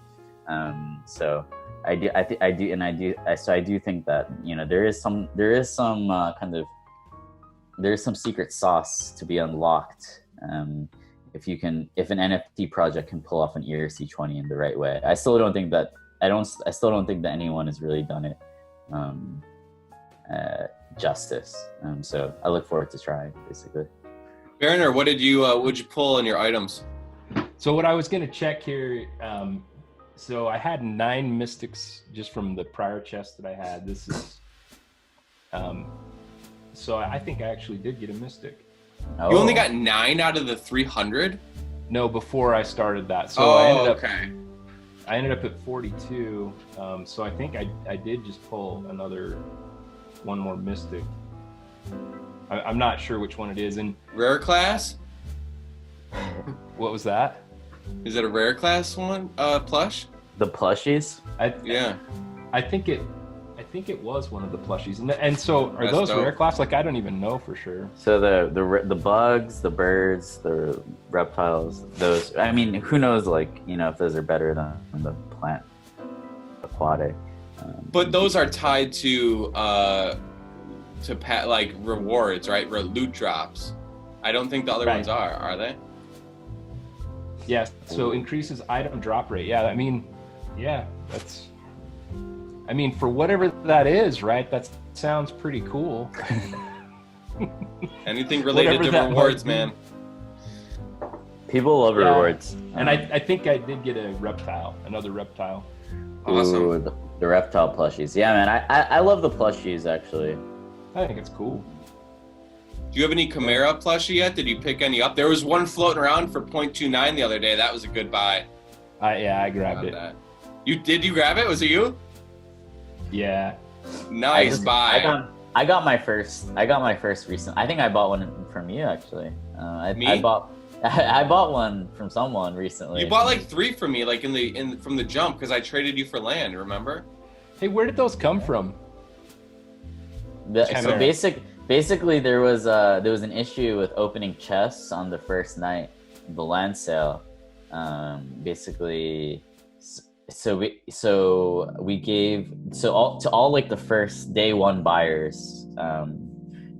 So I do think that there is some secret sauce to be unlocked if an NFT project can pull off an ERC20 in the right way. I still don't think that anyone has really done it justice. So I look forward to trying, basically. Baronar, what did you pull in your items? So what I was gonna check here. So I had 9 mystics just from the prior chest that I had. This is, so I think I actually did get a mystic. Oh. You only got 9 out of the 300? No, before I started that. So I ended up at 42. So I think I did just pull one more mystic. I'm not sure which one it is. And rare class? What was that? Is it a rare class one? Plush? The plushies? I think think it was one of the plushies. And so are That's those dope. rare class? Like, I don't even know for sure. So the bugs, the birds, the reptiles, those, I mean, who knows, like, you know, if those are better than the plant aquatic. But those are tied to like rewards, right? Loot drops. I don't think the other Right. ones are they? Yeah, so increases item drop rate. Yeah, I mean, yeah, that's, I mean, for whatever that is, right? That sounds pretty cool. Anything related Whatever to that rewards, might be. man. People love Yeah. rewards. And I think I did get another reptile. Awesome. Ooh, the reptile plushies. Yeah, man, I love the plushies, actually. I think it's cool. Do you have any Chimera plushie yet? Did you pick any up? There was one floating around for 0.29 the other day. That was a good buy. I grabbed About it. that. You grab it? Was it you? Yeah. Nice buy. I got my first recent. I think I bought one from you, actually. Me? I bought one from someone recently. You bought like 3 from me, like from the jump, because I traded you for land. Remember? Hey, where did those come from? So basically, there was an issue with opening chests on the first night of the land sale. So we gave all like the first day one buyers,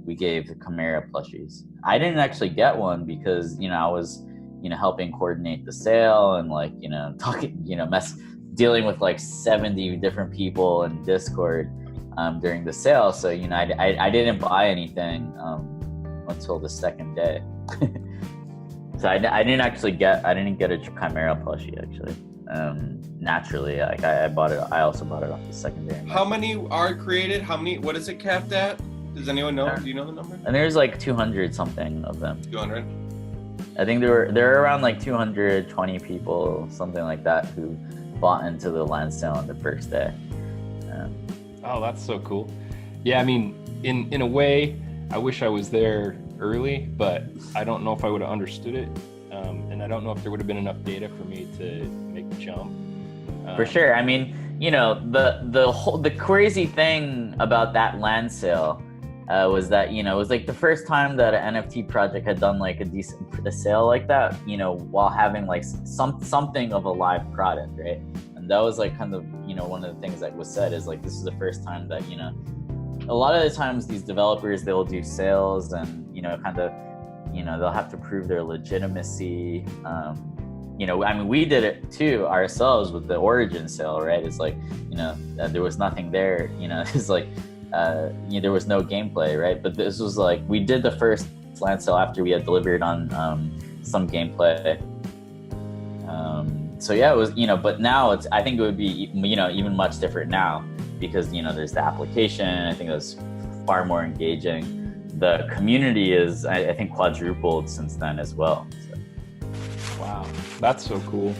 we gave the Chimera plushies. I didn't actually get one because, you know, I was, you know, helping coordinate the sale and, like, you know, talking, you know, dealing with like 70 different people in Discord during the sale. So, you know, I didn't buy anything until the second day. So I didn't get a Chimera plushie, actually. Naturally, like I also bought it off the secondary. How many are created? What is it capped at? Does anyone know? Do you know the number? And there's like 200 something of them. 200. I think there are around like 220 people, something like that, who bought into the land sale on the first day. Oh, that's so cool. Yeah, I mean, in a way, I wish I was there early, but I don't know if I would have understood it. And I don't know if there would have been enough data for me to make the jump. For sure. I mean, you know, the crazy thing about that land sale was that, you know, it was like the first time that an NFT project had done like a sale like that, you know, while having like something of a live product, right? And that was like kind of, you know, one of the things that was said is like, this is the first time that, you know, a lot of the times these developers, they'll do sales and, you know, kind of, you know, they'll have to prove their legitimacy. You know, I mean, we did it too ourselves with the Origin sale, right? It's like, you know, there was nothing there, you know, it's like, you know, there was no gameplay, right? But this was like, we did the first land sale after we had delivered on some gameplay. So yeah, it was, you know, but now I think it would be, you know, even much different now because, you know, there's the application. I think it's far more engaging. The community is, I think, quadrupled since then as well. So. Wow, that's so cool.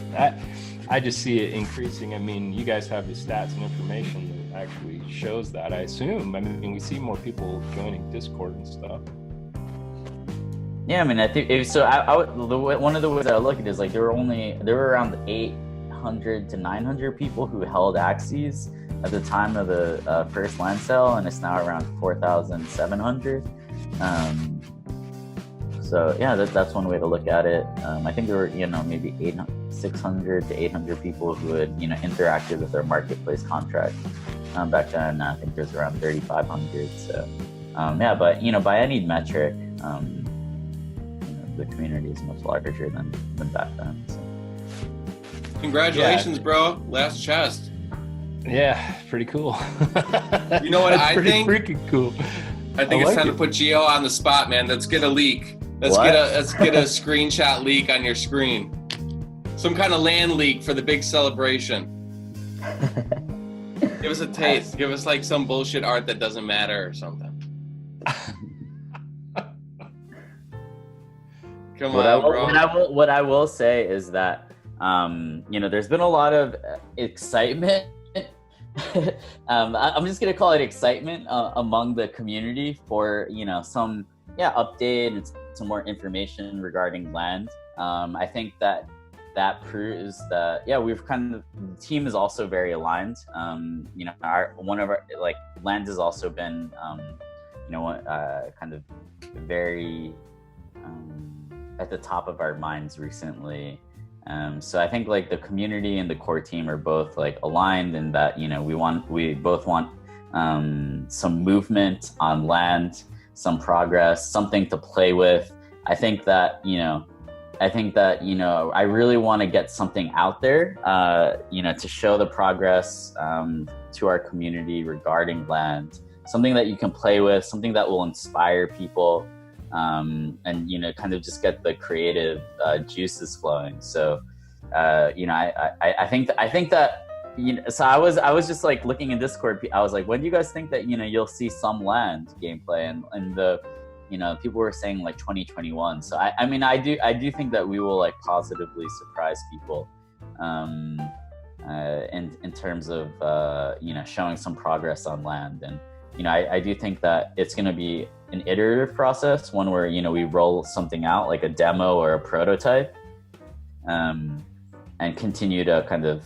I just see it increasing. I mean, you guys have the stats and information that actually shows that, I assume. I mean, we see more people joining Discord and stuff. Yeah, I mean, I think so. One of the ways I look at it is like there were around 800 to 900 people who held Axies at the time of the first land sale, and it's now around 4,700. So yeah, that's one way to look at it. I think there were, you know, maybe 600 to 800 people who had, you know, interacted with their marketplace contract back then. I think there's around 3,500. So yeah, but, you know, by any metric, you know, the community is much larger than back then. So. Congratulations, bro! Last chest. Yeah, pretty cool. You know what I think? Freaking cool. I think it's time to put Gio on the spot, man. Let's get a leak. Let's get a screenshot leak on your screen. Some kind of land leak for the big celebration. Give us a taste. Give us like some bullshit art that doesn't matter or something. Come on, bro. What I will say is that, you know, there's been a lot of excitement. I'm just gonna call it excitement among the community for, you know, some update and some more information regarding land. I think that, that proves that, yeah, we've kind of, the team is also very aligned. You know, one of our, like, land has also been, you know, kind of very at the top of our minds recently. So I think like the community and the core team are both like aligned in that, you know, we both want some movement on land, some progress, something to play with. I think that, you know, I really want to get something out there, you know, to show the progress to our community regarding land, something that you can play with, something that will inspire people, and, you know, kind of just get the creative juices flowing. So, you know, I think that, you know, so I was just like looking in Discord. I was like, when do you guys think that, you know, you'll see some land gameplay? And the, you know, people were saying like 2021. So I mean, I do think that we will like positively surprise people, in terms of you know, showing some progress on land. And, you know, I do think that it's going to be an iterative process, one where, you know, we roll something out like a demo or a prototype, and continue to kind of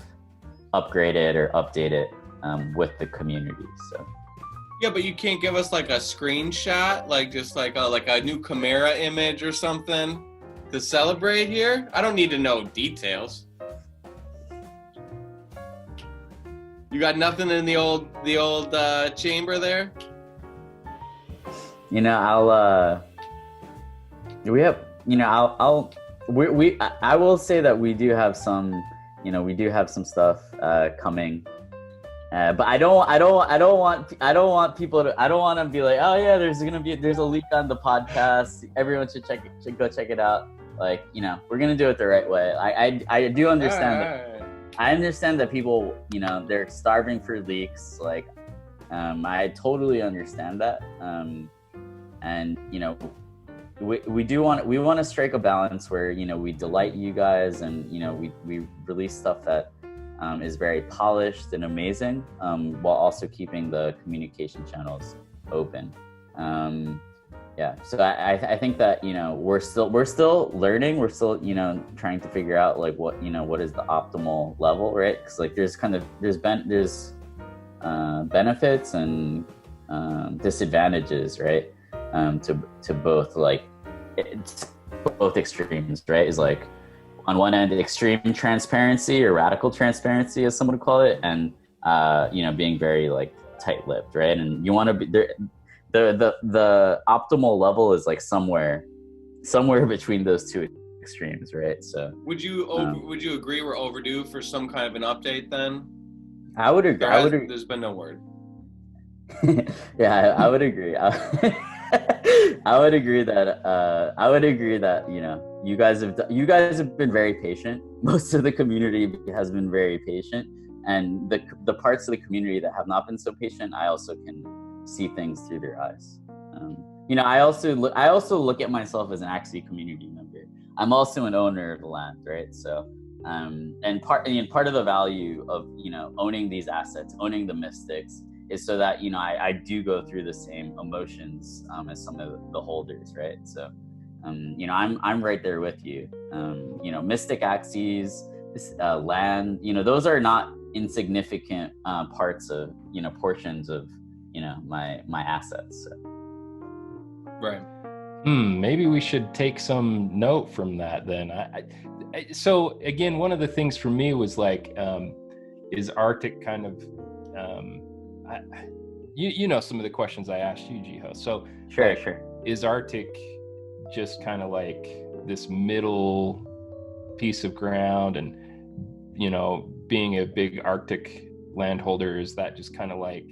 upgrade it or update it with the community. So. Yeah, but you can't give us like a screenshot, like just like a new Chimera image or something to celebrate here? I don't need to know details. You got nothing in the old chamber there? You know, I will say that we do have some, you know, we do have some stuff coming. But I don't want people to, I don't want to be like, oh yeah, there's a leak on the podcast, everyone should go check it out. Like, you know, we're gonna do it the right way. I do understand that. I understand that people, you know, they're starving for leaks. Like, I totally understand that. And, you know, we want to strike a balance where, you know, we delight you guys, and, you know, we release stuff that is very polished and amazing, while also keeping the communication channels open. Yeah, so I think that, you know, we're still learning. We're still, you know, trying to figure out like what is the optimal level, right? Because like there's benefits and disadvantages, right? To both, like, it's both extremes, right? Is like, on one end, extreme transparency or radical transparency, as someone would call it, and you know, being very like tight-lipped, right? And you want to be there. The optimal level is like somewhere between those two extremes, right? So would you agree we're overdue for some kind of an update then? I would agree. There's been no word. Yeah, I would agree. I would agree that, you know, you guys have been very patient. Most of the community has been very patient, and the parts of the community that have not been so patient, I also can see things through their eyes. You know, I also look at myself as an Axie community member. I'm also an owner of the land, right? So, and part of the value of, you know, owning these assets, owning the mystics, is so that, you know, I do go through the same emotions as some of the holders, right? So, you know, I'm right there with you. You know, mystic Axies, land, you know, those are not insignificant parts of, you know, portions of, you know, my assets. So. Right. Maybe we should take some note from that then. So again, one of the things for me was like, is Arctic kind of, you know, some of the questions I asked you, Jiho. So sure. Is Arctic just kind of like this middle piece of ground, and, you know, being a big Arctic landholder, is that just kind of like,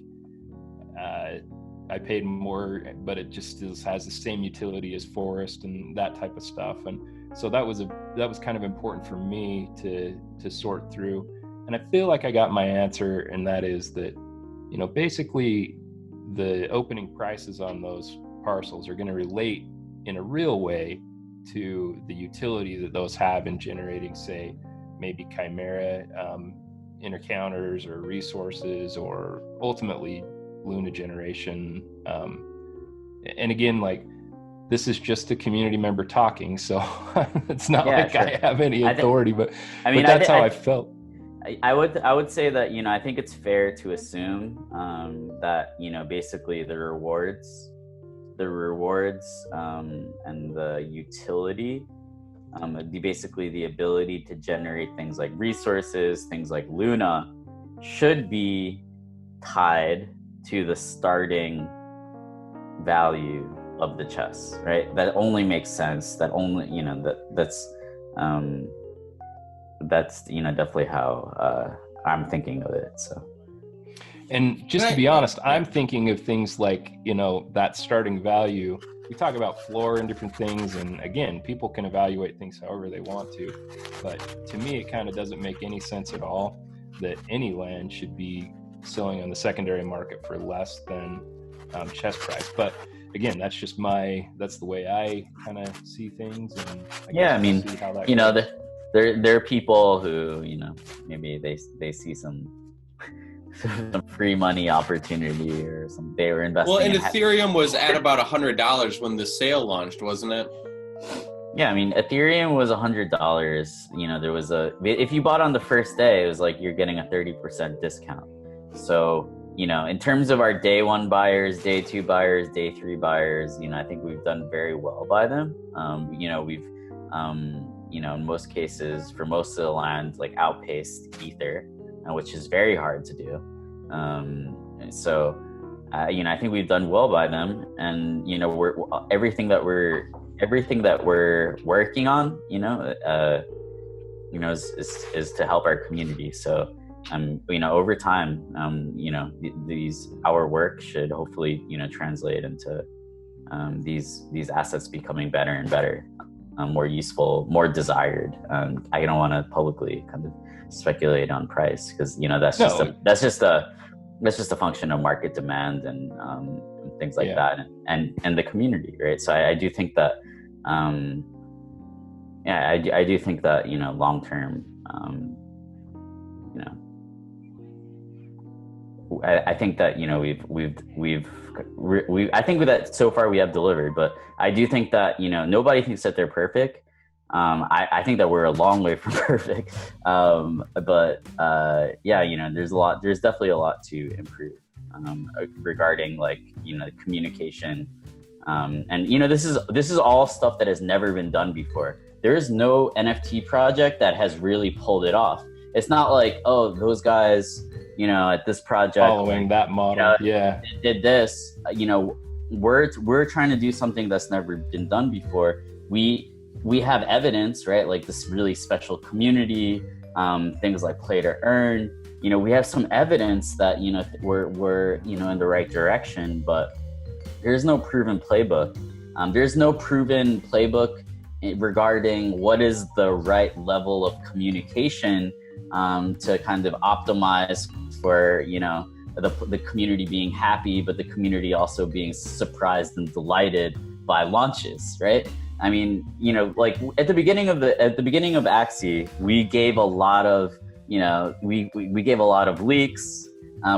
I paid more, but it just has the same utility as forest and that type of stuff? And so that was kind of important for me to sort through. And I feel like I got my answer, and that is that, you know, basically the opening prices on those parcels are going to relate in a real way to the utility that those have in generating, say, maybe Chimera intercounters or resources, or ultimately Luna generation. And again, like, this is just a community member talking, so it's not Yeah, like sure. I have any authority, but that's how I felt. I would say that, you know, I think it's fair to assume that, you know, basically the rewards and the utility, basically the ability to generate things like resources, things like Luna, should be tied to the starting value of the chess, right? That only makes sense. That only, you know, that's you know, definitely how I'm thinking of it. So, and just to be honest, I'm thinking of things like, you know, that starting value. We talk about floor and different things, and again, people can evaluate things however they want to, but to me it kind of doesn't make any sense at all that any land should be selling on the secondary market for less than chess price. But again, that's the way I kind of see things. And I mean, you know, there are people who, you know, maybe they see some free money opportunity or they were investing. Well, and Ethereum was at about $100 when the sale launched, wasn't it? Yeah, I mean, Ethereum was $100. You know, if you bought on the first day, it was like you're getting a 30% discount. So, you know, in terms of our day 1 buyers, day 2 buyers, day 3 buyers, you know, I think we've done very well by them. You know, we've, you know, in most cases, for most of the land, like outpaced Ether, which is very hard to do. So, you know, I think we've done well by them, and, you know, everything that we're working on, you know, is to help our community. So, you know, over time, you know, our work should hopefully, you know, translate into these assets becoming better and better, more useful, more desired. I don't want to publicly kind of speculate on price, because, you know, that's just a function of market demand and things like that, and the community, right? So I do think that I do think that, you know, long term, you know, I think that, you know, I think that so far we have delivered, but I do think that, you know, nobody thinks that they're perfect. I think that we're a long way from perfect. But yeah, you know, there's definitely a lot to improve regarding, like, you know, communication. And, you know, this is all stuff that has never been done before. There is no NFT project that has really pulled it off. It's not like, oh, those guys, you know, at this project following that model, you know, did this. You know, we're trying to do something that's never been done before. We have evidence, right? Like this really special community, things like play to earn. You know, we have some evidence that, you know, we're you know, in the right direction, but there's no proven playbook. There's no proven playbook regarding what is the right level of communication to kind of optimize for, you know, the community being happy, but the community also being surprised and delighted by launches, right? I mean, you know, like at the beginning of Axie, we gave a lot of, you know, we gave a lot of leaks,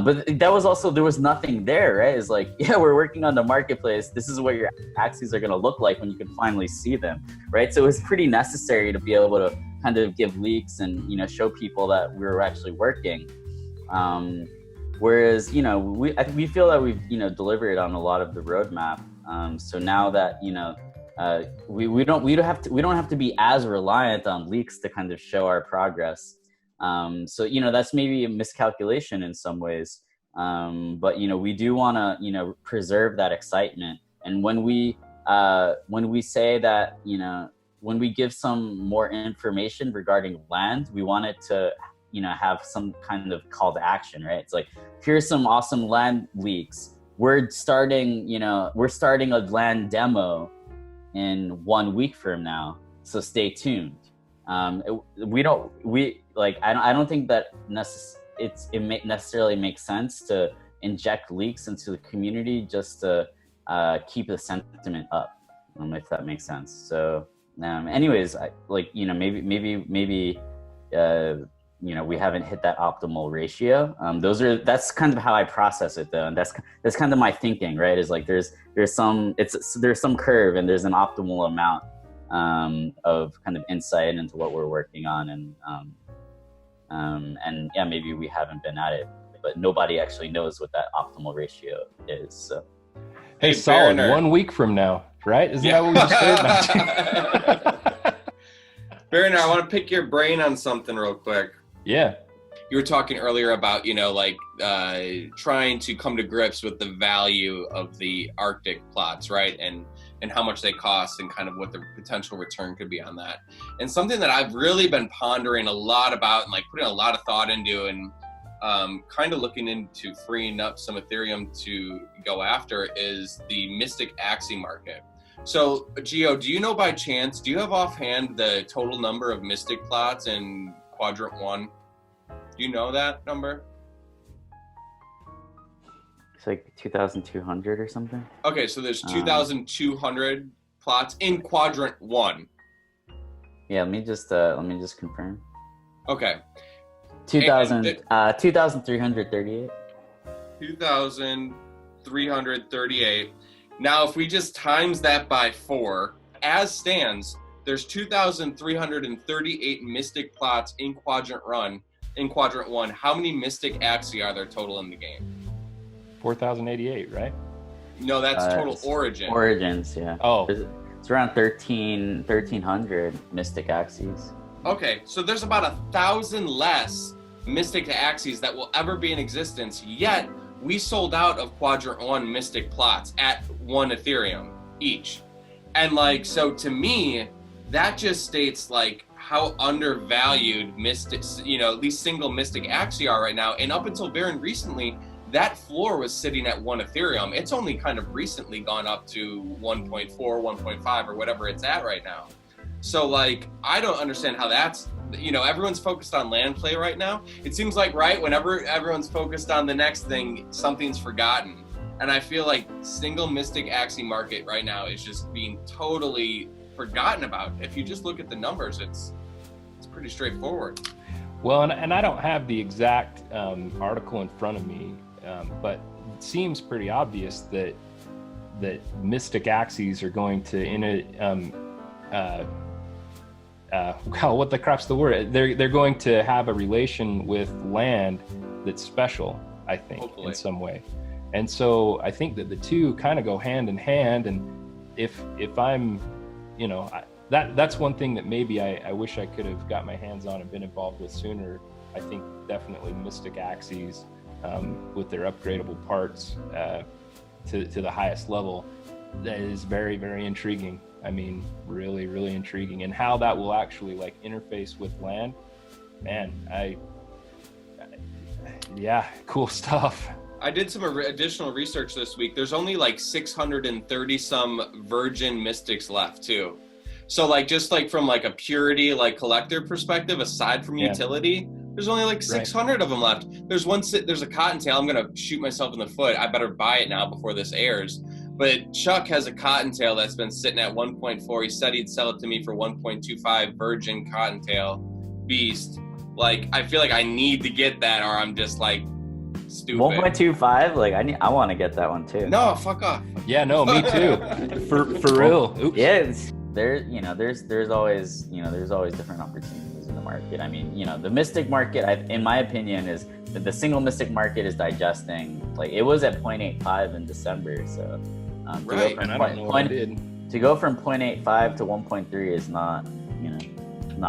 but that was also, there was nothing there, right? It's like, yeah, we're working on the marketplace. This is what your Axies are going to look like when you can finally see them, right? So it was pretty necessary to be able to kind of give leaks and, you know, show people that we were actually working. Whereas, you know, we feel that we've, you know, delivered on a lot of the roadmap. So now that, you know, we don't have to be as reliant on leaks to kind of show our progress. So, you know, that's maybe a miscalculation in some ways. But, you know, we do want to, you know, preserve that excitement. And when we say that, you know, when we give some more information regarding land, we want it to, you know, have some kind of call to action, right? It's like, here's some awesome land leaks. We're starting a land demo in 1 week from now, so stay tuned. I don't think that it necessarily makes sense to inject leaks into the community just to keep the sentiment up, if that makes sense. So anyways, maybe we haven't hit that optimal ratio. That's kind of how I process it, though, and that's kind of my thinking, right? Is like there's some curve, and there's an optimal amount of kind of insight into what we're working on, and yeah, maybe we haven't been at it, but nobody actually knows what that optimal ratio is. So, hey, solid. Baronar. 1 week from now, right? Isn't that what we just heard? Baronar, I want to pick your brain on something real quick. Yeah. You were talking earlier about, trying to come to grips with the value of the Arctic plots, right? And how much they cost and kind of what the potential return could be on that. And something that I've really been pondering a lot about and like putting a lot of thought into, and kind of looking into freeing up some Ethereum to go after, is the Mystic Axie market. So, Gio, do you know by chance, do you have offhand the total number of Mystic plots in Quadrant 1? Do you know that number? It's like 2,200 or something. Okay, so there's 2,200 plots in Quadrant 1. Yeah, let me just confirm. Okay. 2,338. 2,338. Now, if we just times that by 4, as stands, there's 2,338 Mystic plots in Quadrant 1. How many Mystic Axie are there total in the game? 4,088, right? No, that's total Origin. Origins, yeah. Oh. It's around 1,300 Mystic Axies. Okay, so there's about 1,000 less Mystic Axies that will ever be in existence, yet we sold out of Quadrant 1 Mystic plots at 1 Ethereum each. And so to me, that just states how undervalued Mystic, at least single Mystic Axie are right now. And up until very recently, that floor was sitting at 1 Ethereum. It's only kind of recently gone up to 1.4, 1.5, or whatever it's at right now. So I don't understand how that's, everyone's focused on land play right now. It seems like, right, whenever everyone's focused on the next thing, something's forgotten. And I feel like single Mystic Axie market right now is just being totally forgotten about. If you just look at the numbers, it's pretty straightforward. Well, and I don't have the exact article in front of me, but it seems pretty obvious that Mystic Axies are going to what the crap's the word? They're going to have a relation with land that's special, I think, hopefully, in some way. And so I think that the two kind of go hand in hand. And if I'm, that's one thing that maybe I wish I could have got my hands on and been involved with sooner. I think definitely Mystic Axies with their upgradable parts to the highest level, that is very, very intriguing. I mean, really, really intriguing. And how that will actually interface with land, man, yeah, cool stuff. I did some additional research this week. There's only 630 some virgin Mystics left too. So just from a purity collector perspective, aside from utility, there's only 600 of them left. There's a cottontail. I'm gonna shoot myself in the foot. I better buy it now before this airs. But Chuck has a cottontail that's been sitting at 1.4. He said he'd sell it to me for 1.25 virgin cottontail beast. I feel like I need to get that, or I'm just stupid. 1.25? I want to get that one too. No, fuck off. Yeah, no, me too. For real. Oops. Yeah, there's always different opportunities in the market. I mean, the Mystic market, in my opinion, is the single Mystic market is digesting. It was at 0.85 in December, so right. And I don't know what I did. To go from 0.85 to 1.3 is not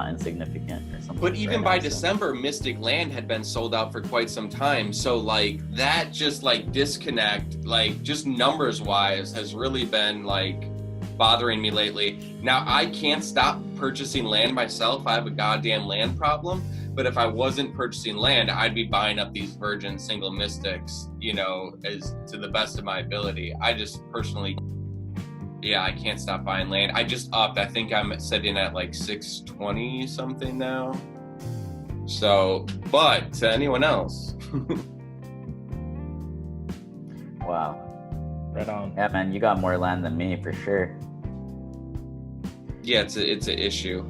insignificant or something. But even by December, Mystic Land had been sold out for quite some time. So that just disconnect, just numbers wise, has really been bothering me lately. Now I can't stop purchasing land myself. I have a goddamn land problem. But if I wasn't purchasing land, I'd be buying up these virgin single Mystics, as to the best of my ability. I just personally, I can't stop buying land. I just upped. I think I'm sitting at 620 something now. So, but to anyone else. Wow. Right on. Yeah, man, you got more land than me for sure. Yeah, it's an issue.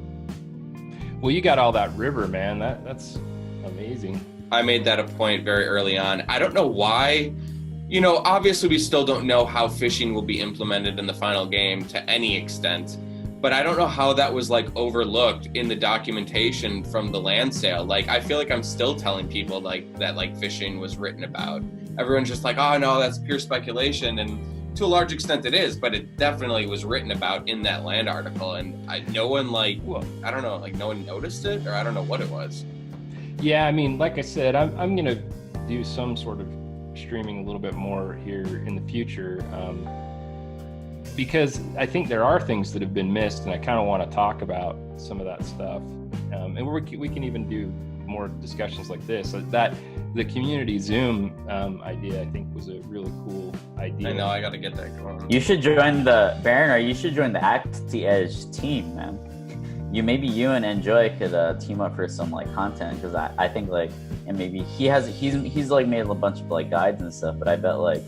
Well, you got all that river, man. That's amazing. I made that a point very early on. I don't know why. Obviously we still don't know how fishing will be implemented in the final game to any extent, but I don't know how that was like overlooked in the documentation from the land sale. Like, I feel like I'm still telling people like that, like, fishing was written about. Everyone's just like, oh no, that's pure speculation. And to a large extent it is, but it definitely was written about in that land article. And no one noticed it, or I don't know what it was. Yeah, I mean, like I said, I'm going to do some sort of streaming a little bit more here in the future, because I think there are things that have been missed, and I kind of want to talk about some of that stuff. And we can even do more discussions like this. That the community Zoom idea, I think, was a really cool idea. I know, I got to get that going. You should join the Baronar. You should join the Axie Edge team, man. Maybe you and Enjoy could team up for some like content, because I think like, and maybe he's like made a bunch of like guides and stuff, but I bet like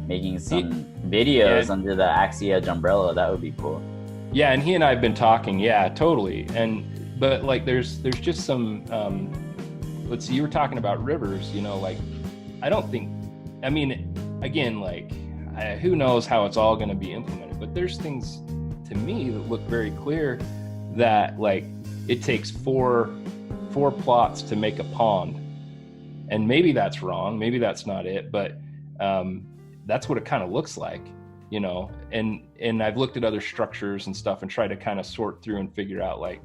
making some videos under the Axie Edge umbrella, that would be cool. Yeah, and he and I have been talking. Yeah, totally. But like there's just some let's see, you were talking about rivers, like I don't think, I mean, again, like who knows how it's all going to be implemented, but there's things to me that look very clear that like it takes four plots to make a pond, and maybe that's wrong, maybe that's not it, but that's what it kind of looks like, and I've looked at other structures and stuff and try to kind of sort through and figure out like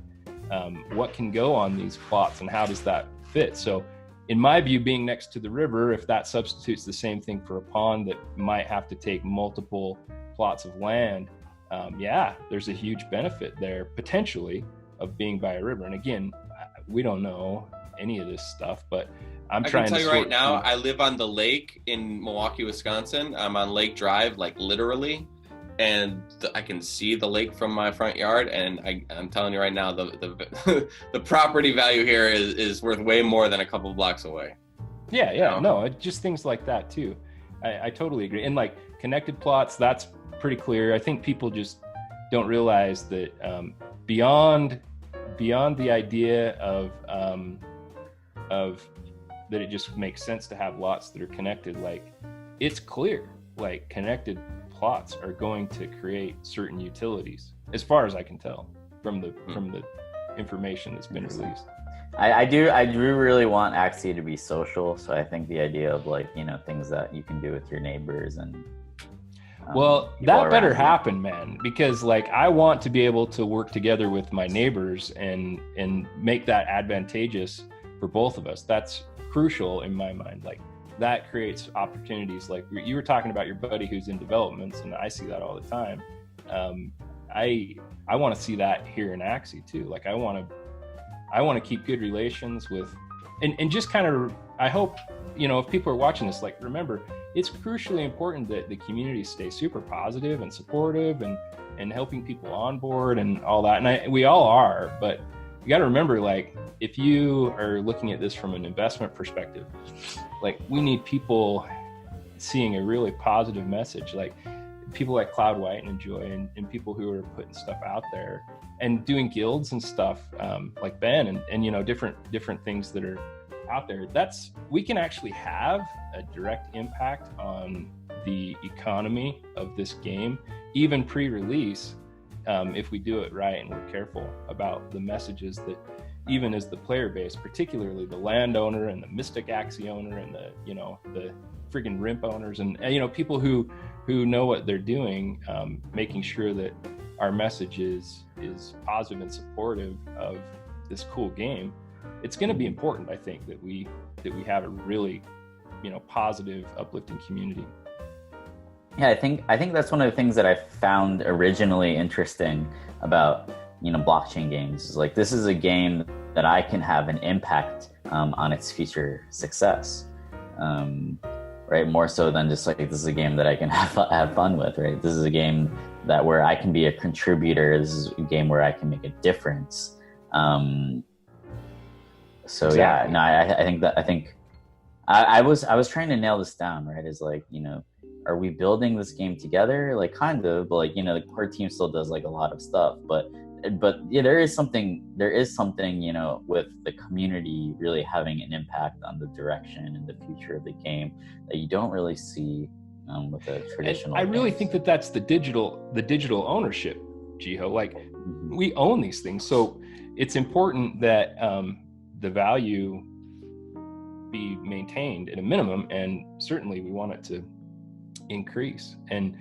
what can go on these plots and how does that fit. So in my view, being next to the river, if that substitutes the same thing for a pond that might have to take multiple plots of land, there's a huge benefit there potentially of being by a river. And again, we don't know any of this stuff, but I can tell you right now, I live on the lake in Milwaukee, Wisconsin. I'm on Lake Drive, like literally, and I can see the lake from my front yard. And I'm telling you right now, the the property value here is worth way more than a couple blocks away. Yeah, no, just things like that too. I totally agree. And like connected plots, that's pretty clear. I think people just don't realize that beyond the idea of that it just makes sense to have lots that are connected, like it's clear, like connected plots are going to create certain utilities, as far as I can tell from the information that's been released. I do really want Axie to be social, so I think the idea of like, things that you can do with your neighbors and well, that better happen, man, because like I want to be able to work together with my neighbors and make that advantageous for both of us. That's crucial in my mind. Like that creates opportunities. Like you were talking about your buddy who's in developments, and I see that all the time. I want to see that here in Axie too. Like I want to keep good relations with, and just kind of, I hope, if people are watching this, like remember, it's crucially important that the community stay super positive and supportive and helping people on board and all that. And we all are, but you got to remember, like, if you are looking at this from an investment perspective, like we need people seeing a really positive message, like people like Cloud White and Enjoy and people who are putting stuff out there and doing guilds and stuff, like Ben and different things that are out there. We can actually have a direct impact on the economy of this game, even pre-release, if we do it right and we're careful about the messages that, even as the player base, particularly the landowner and the Mystic Axie owner and the friggin' Rimp owners and people who know what they're doing, making sure that our message is positive and supportive of this cool game. It's going to be important, I think, that we have a really, positive, uplifting community. Yeah, I think that's one of the things that I found originally interesting about blockchain games. Is like, this is a game that I can have an impact on its future success, right? More so than just like, this is a game that I can have fun with, right? This is a game where I can be a contributor. This is a game where I can make a difference. So exactly. Yeah, no, I think I was trying to nail this down, right? Is like, are we building this game together? Like kind of, but like, the core team still does like a lot of stuff, but but yeah, there is something, you know, with the community really having an impact on the direction and the future of the game that you don't really see with the traditional I really games. think that that's the digital ownership, Jiho. Like, we own these things, so it's important that the value be maintained at a minimum, and certainly we want it to increase. And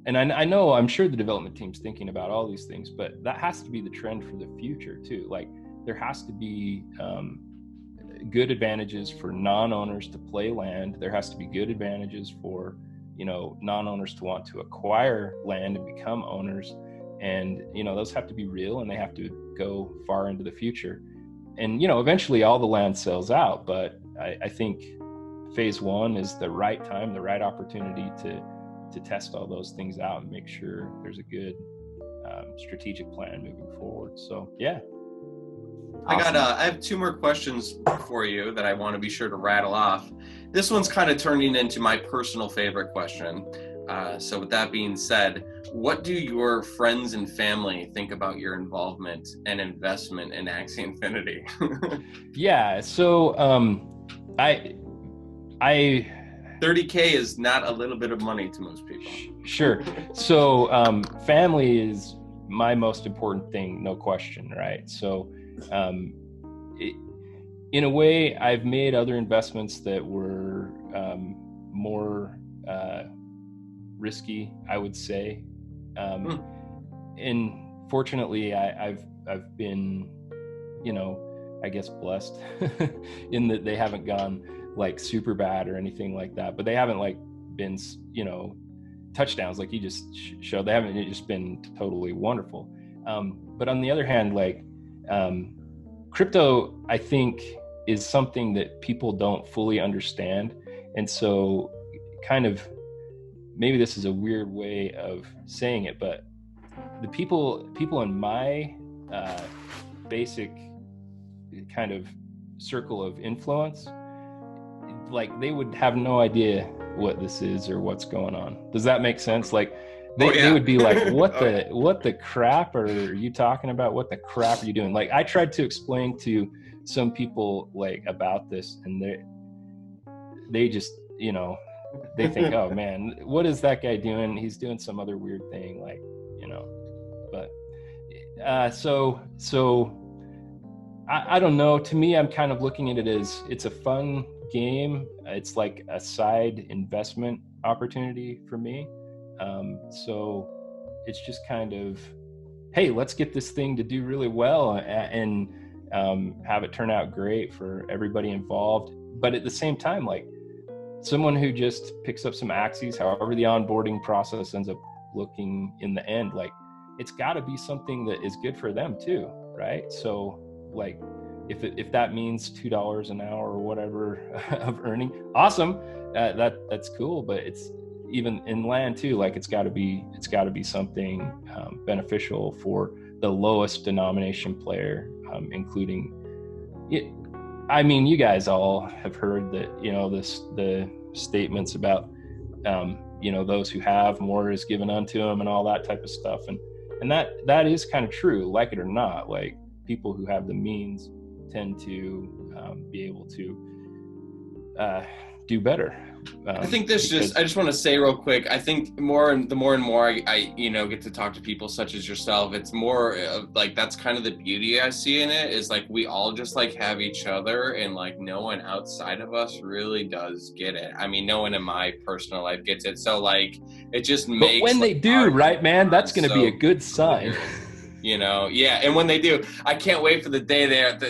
I know, I'm sure the development team's thinking about all these things, but that has to be the trend for the future too. Like, there has to be good advantages for non-owners to play land. There has to be good advantages for, you know, non-owners to want to acquire land and become owners. And, you know, those have to be real, and they have to go far into the future. And, you know, eventually all the land sells out, but I think phase one is the right time, the right opportunity to test all those things out and make sure there's a good strategic plan moving forward. So, yeah. Awesome. I have 2 more questions for you that I want to be sure to rattle off. This one's kind of turning into my personal favorite question. So with that being said, what do your friends and family think about your involvement and investment in Axie Infinity? Yeah. So I 30K is not a little bit of money to most people. Sure. So family is my most important thing, no question, right? So in a way, I've made other investments that were more risky, I would say. And fortunately, I've been, you know, I guess blessed in that they haven't gone like super bad or anything like that, but they haven't like been, you know, touchdowns like you just showed. They haven't just been totally wonderful. But on the other hand, like crypto, I think, is something that people don't fully understand. And so kind of, maybe this is a weird way of saying it, but the people in my basic kind of circle of influence, like, they would have no idea what this is or what's going on. Does that make sense? Like, they would be like, what the crap are you talking about? What the crap are you doing? Like, I tried to explain to some people like about this, and they just, you know, they think, oh man, what is that guy doing? He's doing some other weird thing, like, you know. But so I don't know. To me, I'm kind of looking at it as it's a fun game. It's like a side investment opportunity for me. So it's just kind of, hey, let's get this thing to do really well and have it turn out great for everybody involved. But at the same time, like, someone who just picks up some Axies, however the onboarding process ends up looking in the end, like, it's got to be something that is good for them too, right? So, like, if that means $2 an hour or whatever of earning, awesome, that's cool. But it's even in land too, like, it's got to be something beneficial for the lowest denomination player, including it. I mean, you guys all have heard that, you know, the statements about, you know, those who have more is given unto them and all that type of stuff. And that is kind of true, like it or not. Like, people who have the means tend to be able to do better. I think I just want to say real quick, I think the more and more I you know, get to talk to people such as yourself, it's more like, that's kind of the beauty I see in it, is like, we all just like have each other, and like, no one outside of us really does get it. I mean, no one in my personal life gets it. So like, it just makes, but when they do, right, man, that's going to be a good sign. You know, yeah, and when they do, I can't wait for the day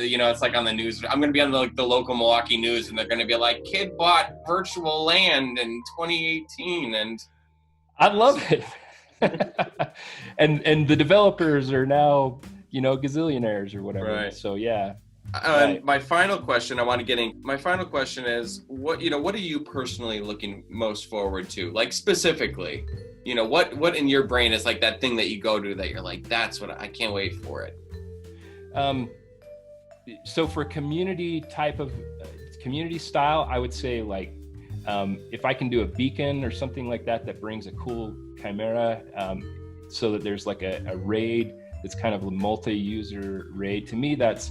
you know, it's like on the news. I'm going to be on the local Milwaukee news, and they're going to be like, kid bought virtual land in 2018, and I love it. and the developers are now, you know, gazillionaires or whatever. Right. So yeah. Right. My final question is, what are you personally looking most forward to? Like, specifically, you know, what in your brain is like that thing that you go to that you're like, that's what I can't wait for it. So for community type of community style, I would say, like, if I can do a beacon or something like that brings a cool chimera, so that there's like a raid it's kind of a multi-user raid. To me, that's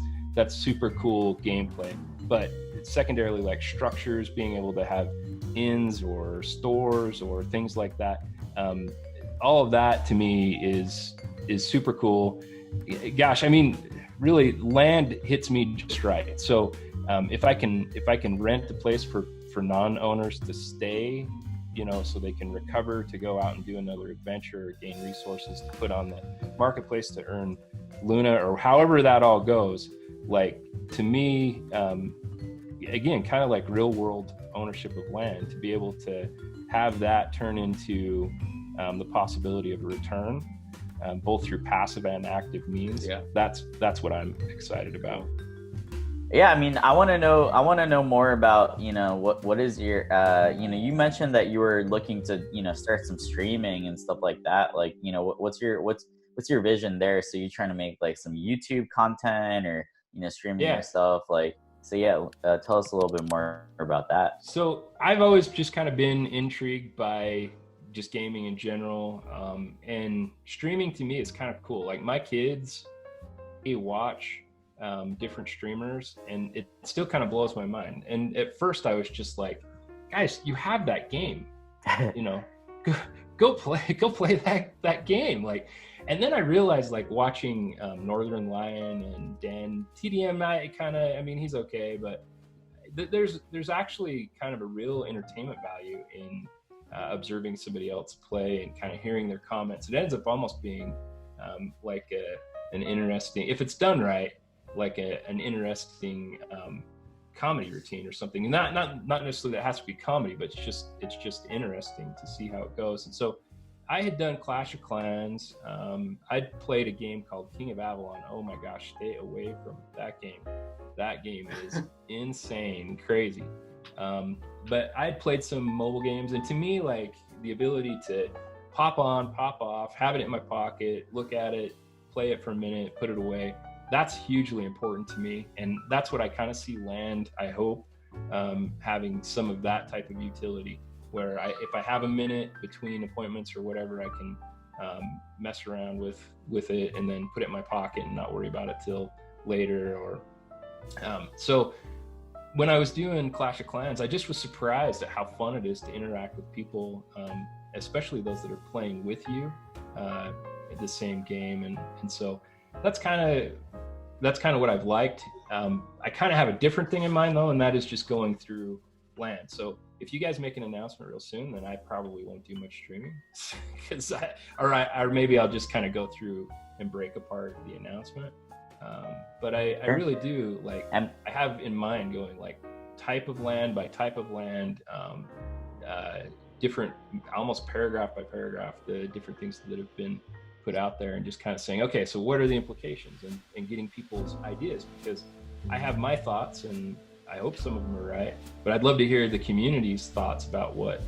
super cool gameplay. But secondarily, like structures, being able to have inns or stores or things like that, all of that to me is super cool. Gosh, I mean, really, land hits me just right. So if I can rent a place for non-owners to stay, you know, so they can recover to go out and do another adventure or gain resources to put on the marketplace to earn Luna or however that all goes, like, to me, again, kind of like real world ownership of land, to be able to have that turn into the possibility of a return, both through passive and active means. Yeah. That's what I'm excited about. Yeah, I mean, I want to know more about, you know, what is your, you know, you mentioned that you were looking to, you know, start some streaming and stuff like that. Like, you know, what's your vision there? So you trying to make like some YouTube content or, you know, streaming yourself, like, so yeah, tell us a little bit more about that. So I've always just kind of been intrigued by just gaming in general, and streaming to me is kind of cool. Like my kids, they watch different streamers, and it still kind of blows my mind. And at first I was just like, guys, you have that game, you know, go play that game. Like, and then I realized, like, watching Northern Lion and Dan TDM, I mean, he's okay, but there's actually kind of a real entertainment value in observing somebody else play and kind of hearing their comments. It ends up almost being like an interesting, if it's done right, like an interesting comedy routine or something. And not necessarily that it has to be comedy, but it's just interesting to see how it goes. And so I had done Clash of Clans. I'd played a game called King of Avalon. Oh my gosh, stay away from that game. That game is insane, crazy. But I'd played some mobile games, and to me, like, the ability to pop on, pop off, have it in my pocket, look at it, play it for a minute, put it away, that's hugely important to me. And that's what I kind of see land, I hope, having some of that type of utility, where if I have a minute between appointments or whatever, I can mess around with it and then put it in my pocket and not worry about it till later. Or so when I was doing Clash of Clans, I just was surprised at how fun it is to interact with people, especially those that are playing with you the same game. And so that's kind of what I've liked. I kind of have a different thing in mind though, and that is just going through land. So if you guys make an announcement real soon, then I probably won't do much streaming, because or maybe I'll just kind of go through and break apart the announcement. But I really do, like, I have in mind going like type of land by type of land, different, almost paragraph by paragraph, the different things that have been put out there, and just kind of saying, okay, so what are the implications, and getting people's ideas, because I have my thoughts and I hope some of them are right, but I'd love to hear the community's thoughts about what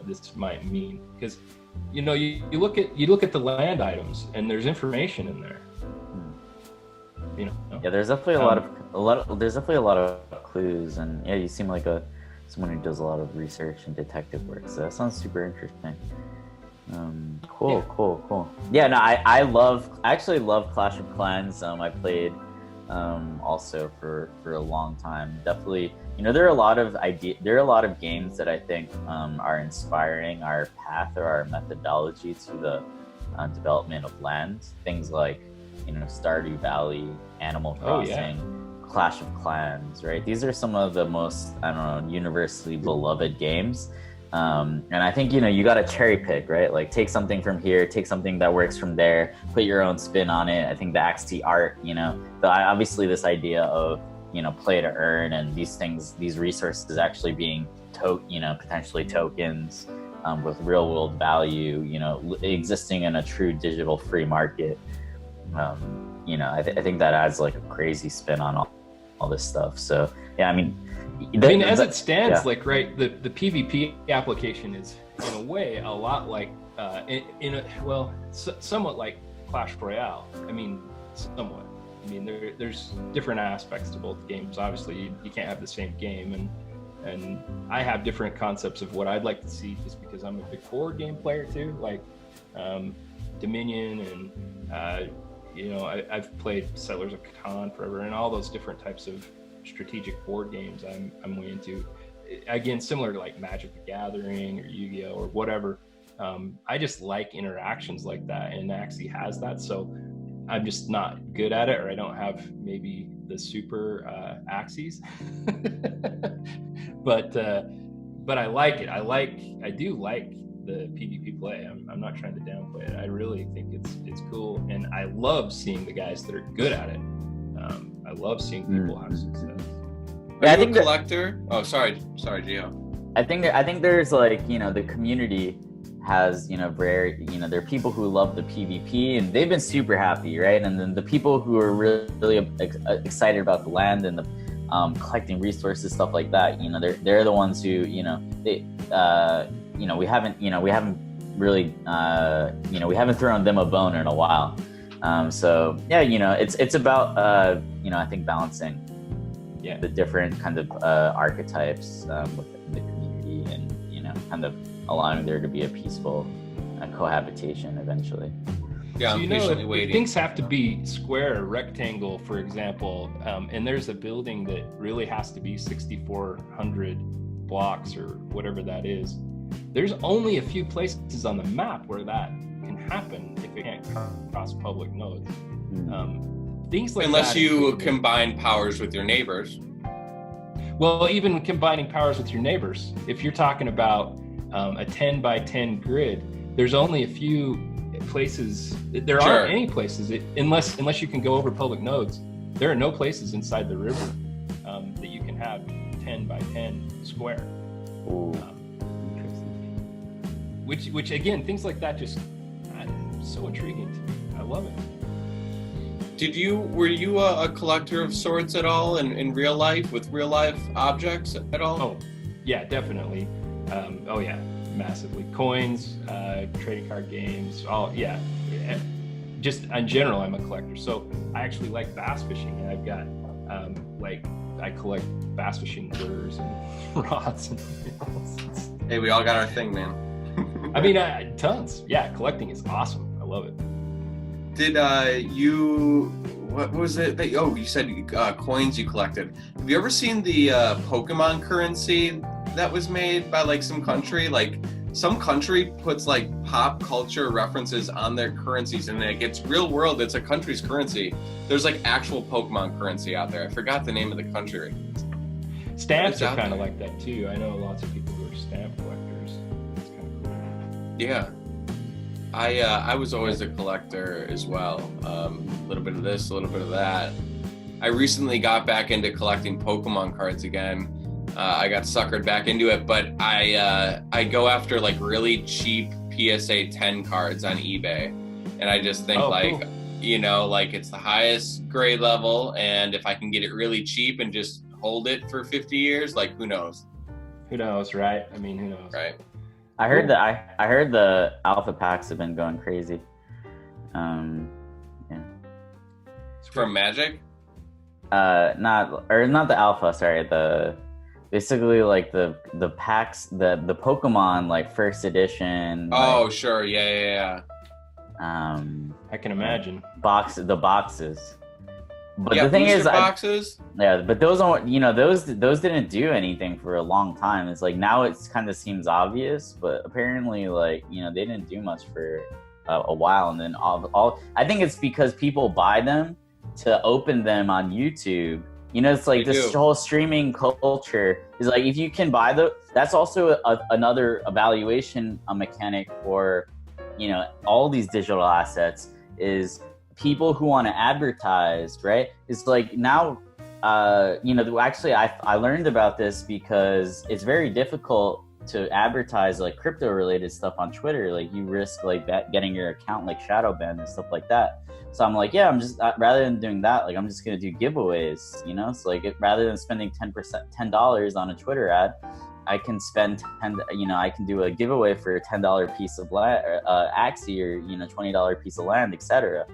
this might mean. Because, you know, you look at the land items and there's information in there. You know? Yeah, there's definitely there's definitely a lot of clues, and yeah, you seem like someone who does a lot of research and detective work. So that sounds super interesting. Cool. Yeah, no, I actually love Clash of Clans. I played also for a long time. Definitely, you know, there are a lot of games that I think are inspiring our path or our methodology to the development of land. Things like, you know, Stardew Valley, Animal Crossing, Clash of Clans, right? These are some of the most, I don't know, universally beloved games. And I think, you know, you got to cherry pick, right? Like, take something from here, take something that works from there, put your own spin on it. I think the Axie art, you know, obviously this idea of, you know, play to earn, and these resources actually being potentially tokens with real world value, you know, existing in a true digital free market. You know, I think that adds like a crazy spin on all this stuff. So yeah, I mean, as it stands, like, right, the PvP application is in a way a lot like somewhat like Clash Royale. I mean, somewhat. I mean, there's different aspects to both games. Obviously, you can't have the same game, and I have different concepts of what I'd like to see, just because I'm a big board game player too. Like, Dominion, and I've played Settlers of Catan forever, and all those different types of strategic board games I'm way into. Again, similar to like Magic the Gathering or Yu-Gi-Oh or whatever. I just like interactions like that, and Axie has that. So I'm just not good at it, or I don't have maybe the super Axies. but I like it. I do like the PvP play. I'm not trying to downplay it. I really think it's cool, and I love seeing the guys that are good at it. I love seeing people have success. Are you a collector? Oh, sorry, Gio. I think there's like, the community has, there are people who love the PvP and they've been super happy, right? And then the people who are really excited about the land and the collecting resources, stuff like that, they're the ones who, we haven't really, we haven't thrown them a bone in a while. So yeah, it's about, I think balancing the different kind of archetypes within the community, and kind of allowing there to be a peaceful cohabitation eventually. Yeah, I'm patiently waiting. If things have to be square or rectangle, for example, and there's a building that really has to be 6,400 blocks or whatever that is, there's only a few places on the map where that can happen if it can't cross public nodes. Things like unless that, you combine powers with your neighbors. Well, even combining powers with your neighbors, if you're talking about a 10 by 10 grid, there's only a few places. There aren't any places unless you can go over public nodes. There are no places inside the river that you can have 10 by 10 square. Which again, things like that just so intriguing to me. I love it. Were you a collector of sorts at all in real life, with real life objects at all? Oh, yeah, definitely. Massively. Coins, trading card games, just in general, I'm a collector. So I actually like bass fishing, and I've got I collect bass fishing lures and rods and reels. Hey, we all got our thing, man. I mean, tons. Yeah, collecting is awesome. I love it. Did what was it that, you said coins you collected. Have you ever seen the Pokemon currency that was made by like some country? Like some country puts like pop culture references on their currencies, and it gets real world. It's a country's currency. There's like actual Pokemon currency out there. I forgot the name of the country. Stamps are kind of like that too. I know lots of people who are stamp collectors. It's kind of cool. Yeah. I was always a collector as well. A little bit of this, a little bit of that. I recently got back into collecting Pokemon cards again. I got suckered back into it, but I go after like really cheap PSA 10 cards on eBay, and I just think cool. Like it's the highest grade level, and if I can get it really cheap and just hold it for 50 years, like who knows? Who knows, right? I mean, who knows? Right. I heard the alpha packs have been going crazy. From Magic? Not the alpha, sorry, basically like the packs, the Pokemon like first edition. Oh, like, sure. Yeah. I can imagine. The boxes. But yeah, the thing is, boxes. But those don't, those didn't do anything for a long time. It's like now it kind of seems obvious, but apparently, like they didn't do much for a while, and then all I think it's because people buy them to open them on YouTube. It's like this whole streaming culture is like if you can buy that's also another evaluation mechanic for all these digital assets is. People who want to advertise, right? It's like now, actually I learned about this because it's very difficult to advertise like crypto related stuff on Twitter. Like you risk like getting your account like shadow banned and stuff like that. So I'm like, I'm just rather than doing that, like I'm just gonna do giveaways. So like rather than spending $10 on a Twitter ad, I can spend I can do a giveaway for a $10 piece of Axie or $20 piece of land, etc.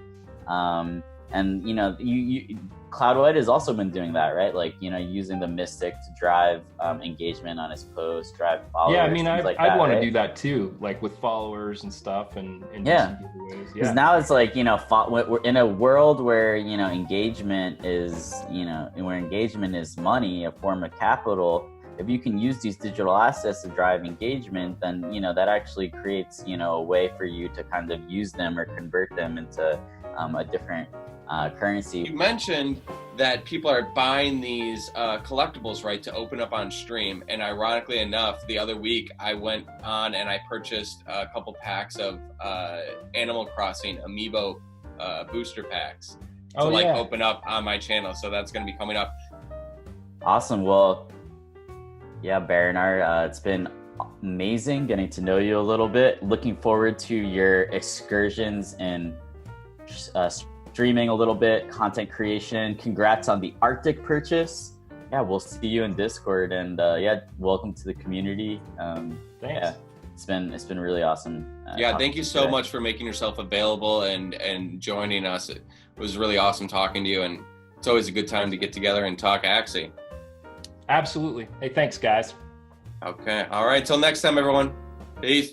And you Cloud White has also been doing that, right? Like, using the Mystic to drive engagement on his post, drive followers. Yeah, I mean, I'd want right? to do that too, like with followers and stuff, and yeah, giveaways. Because now it's like, we're in a world where engagement is where engagement is money, a form of capital. If you can use these digital assets to drive engagement, then that actually creates a way for you to kind of use them or convert them into a different currency. You mentioned that people are buying these collectibles, right, to open up on stream. And ironically enough, the other week I went on and I purchased a couple packs of Animal Crossing Amiibo booster packs to open up on my channel. So that's going to be coming up. Awesome. Well, yeah, Baronar, it's been amazing getting to know you a little bit. Looking forward to your excursions and streaming a little bit, content creation. Congrats on the Arctic purchase. Yeah, we'll see you in Discord, and welcome to the community. Thanks. Yeah, it's been really awesome. Thank you so much for making yourself available and joining us. It was really awesome talking to you, and it's always a good time to get together and talk Axie. Absolutely. Hey, thanks, guys. Okay. All right. Till next time, everyone. Peace.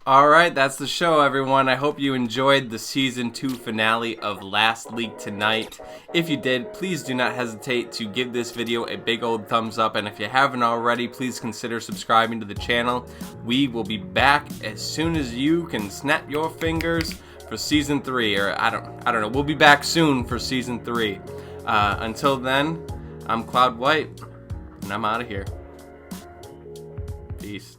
All right, that's the show, everyone. I hope you enjoyed the Season 2 finale of Last Leek Tonight. If you did, please do not hesitate to give this video a big old thumbs up, and if you haven't already, please consider subscribing to the channel. We will be back as soon as you can snap your fingers for Season 3, or I don't know. We'll be back soon for Season 3. Until then, I'm Cloud White, and I'm out of here. Peace.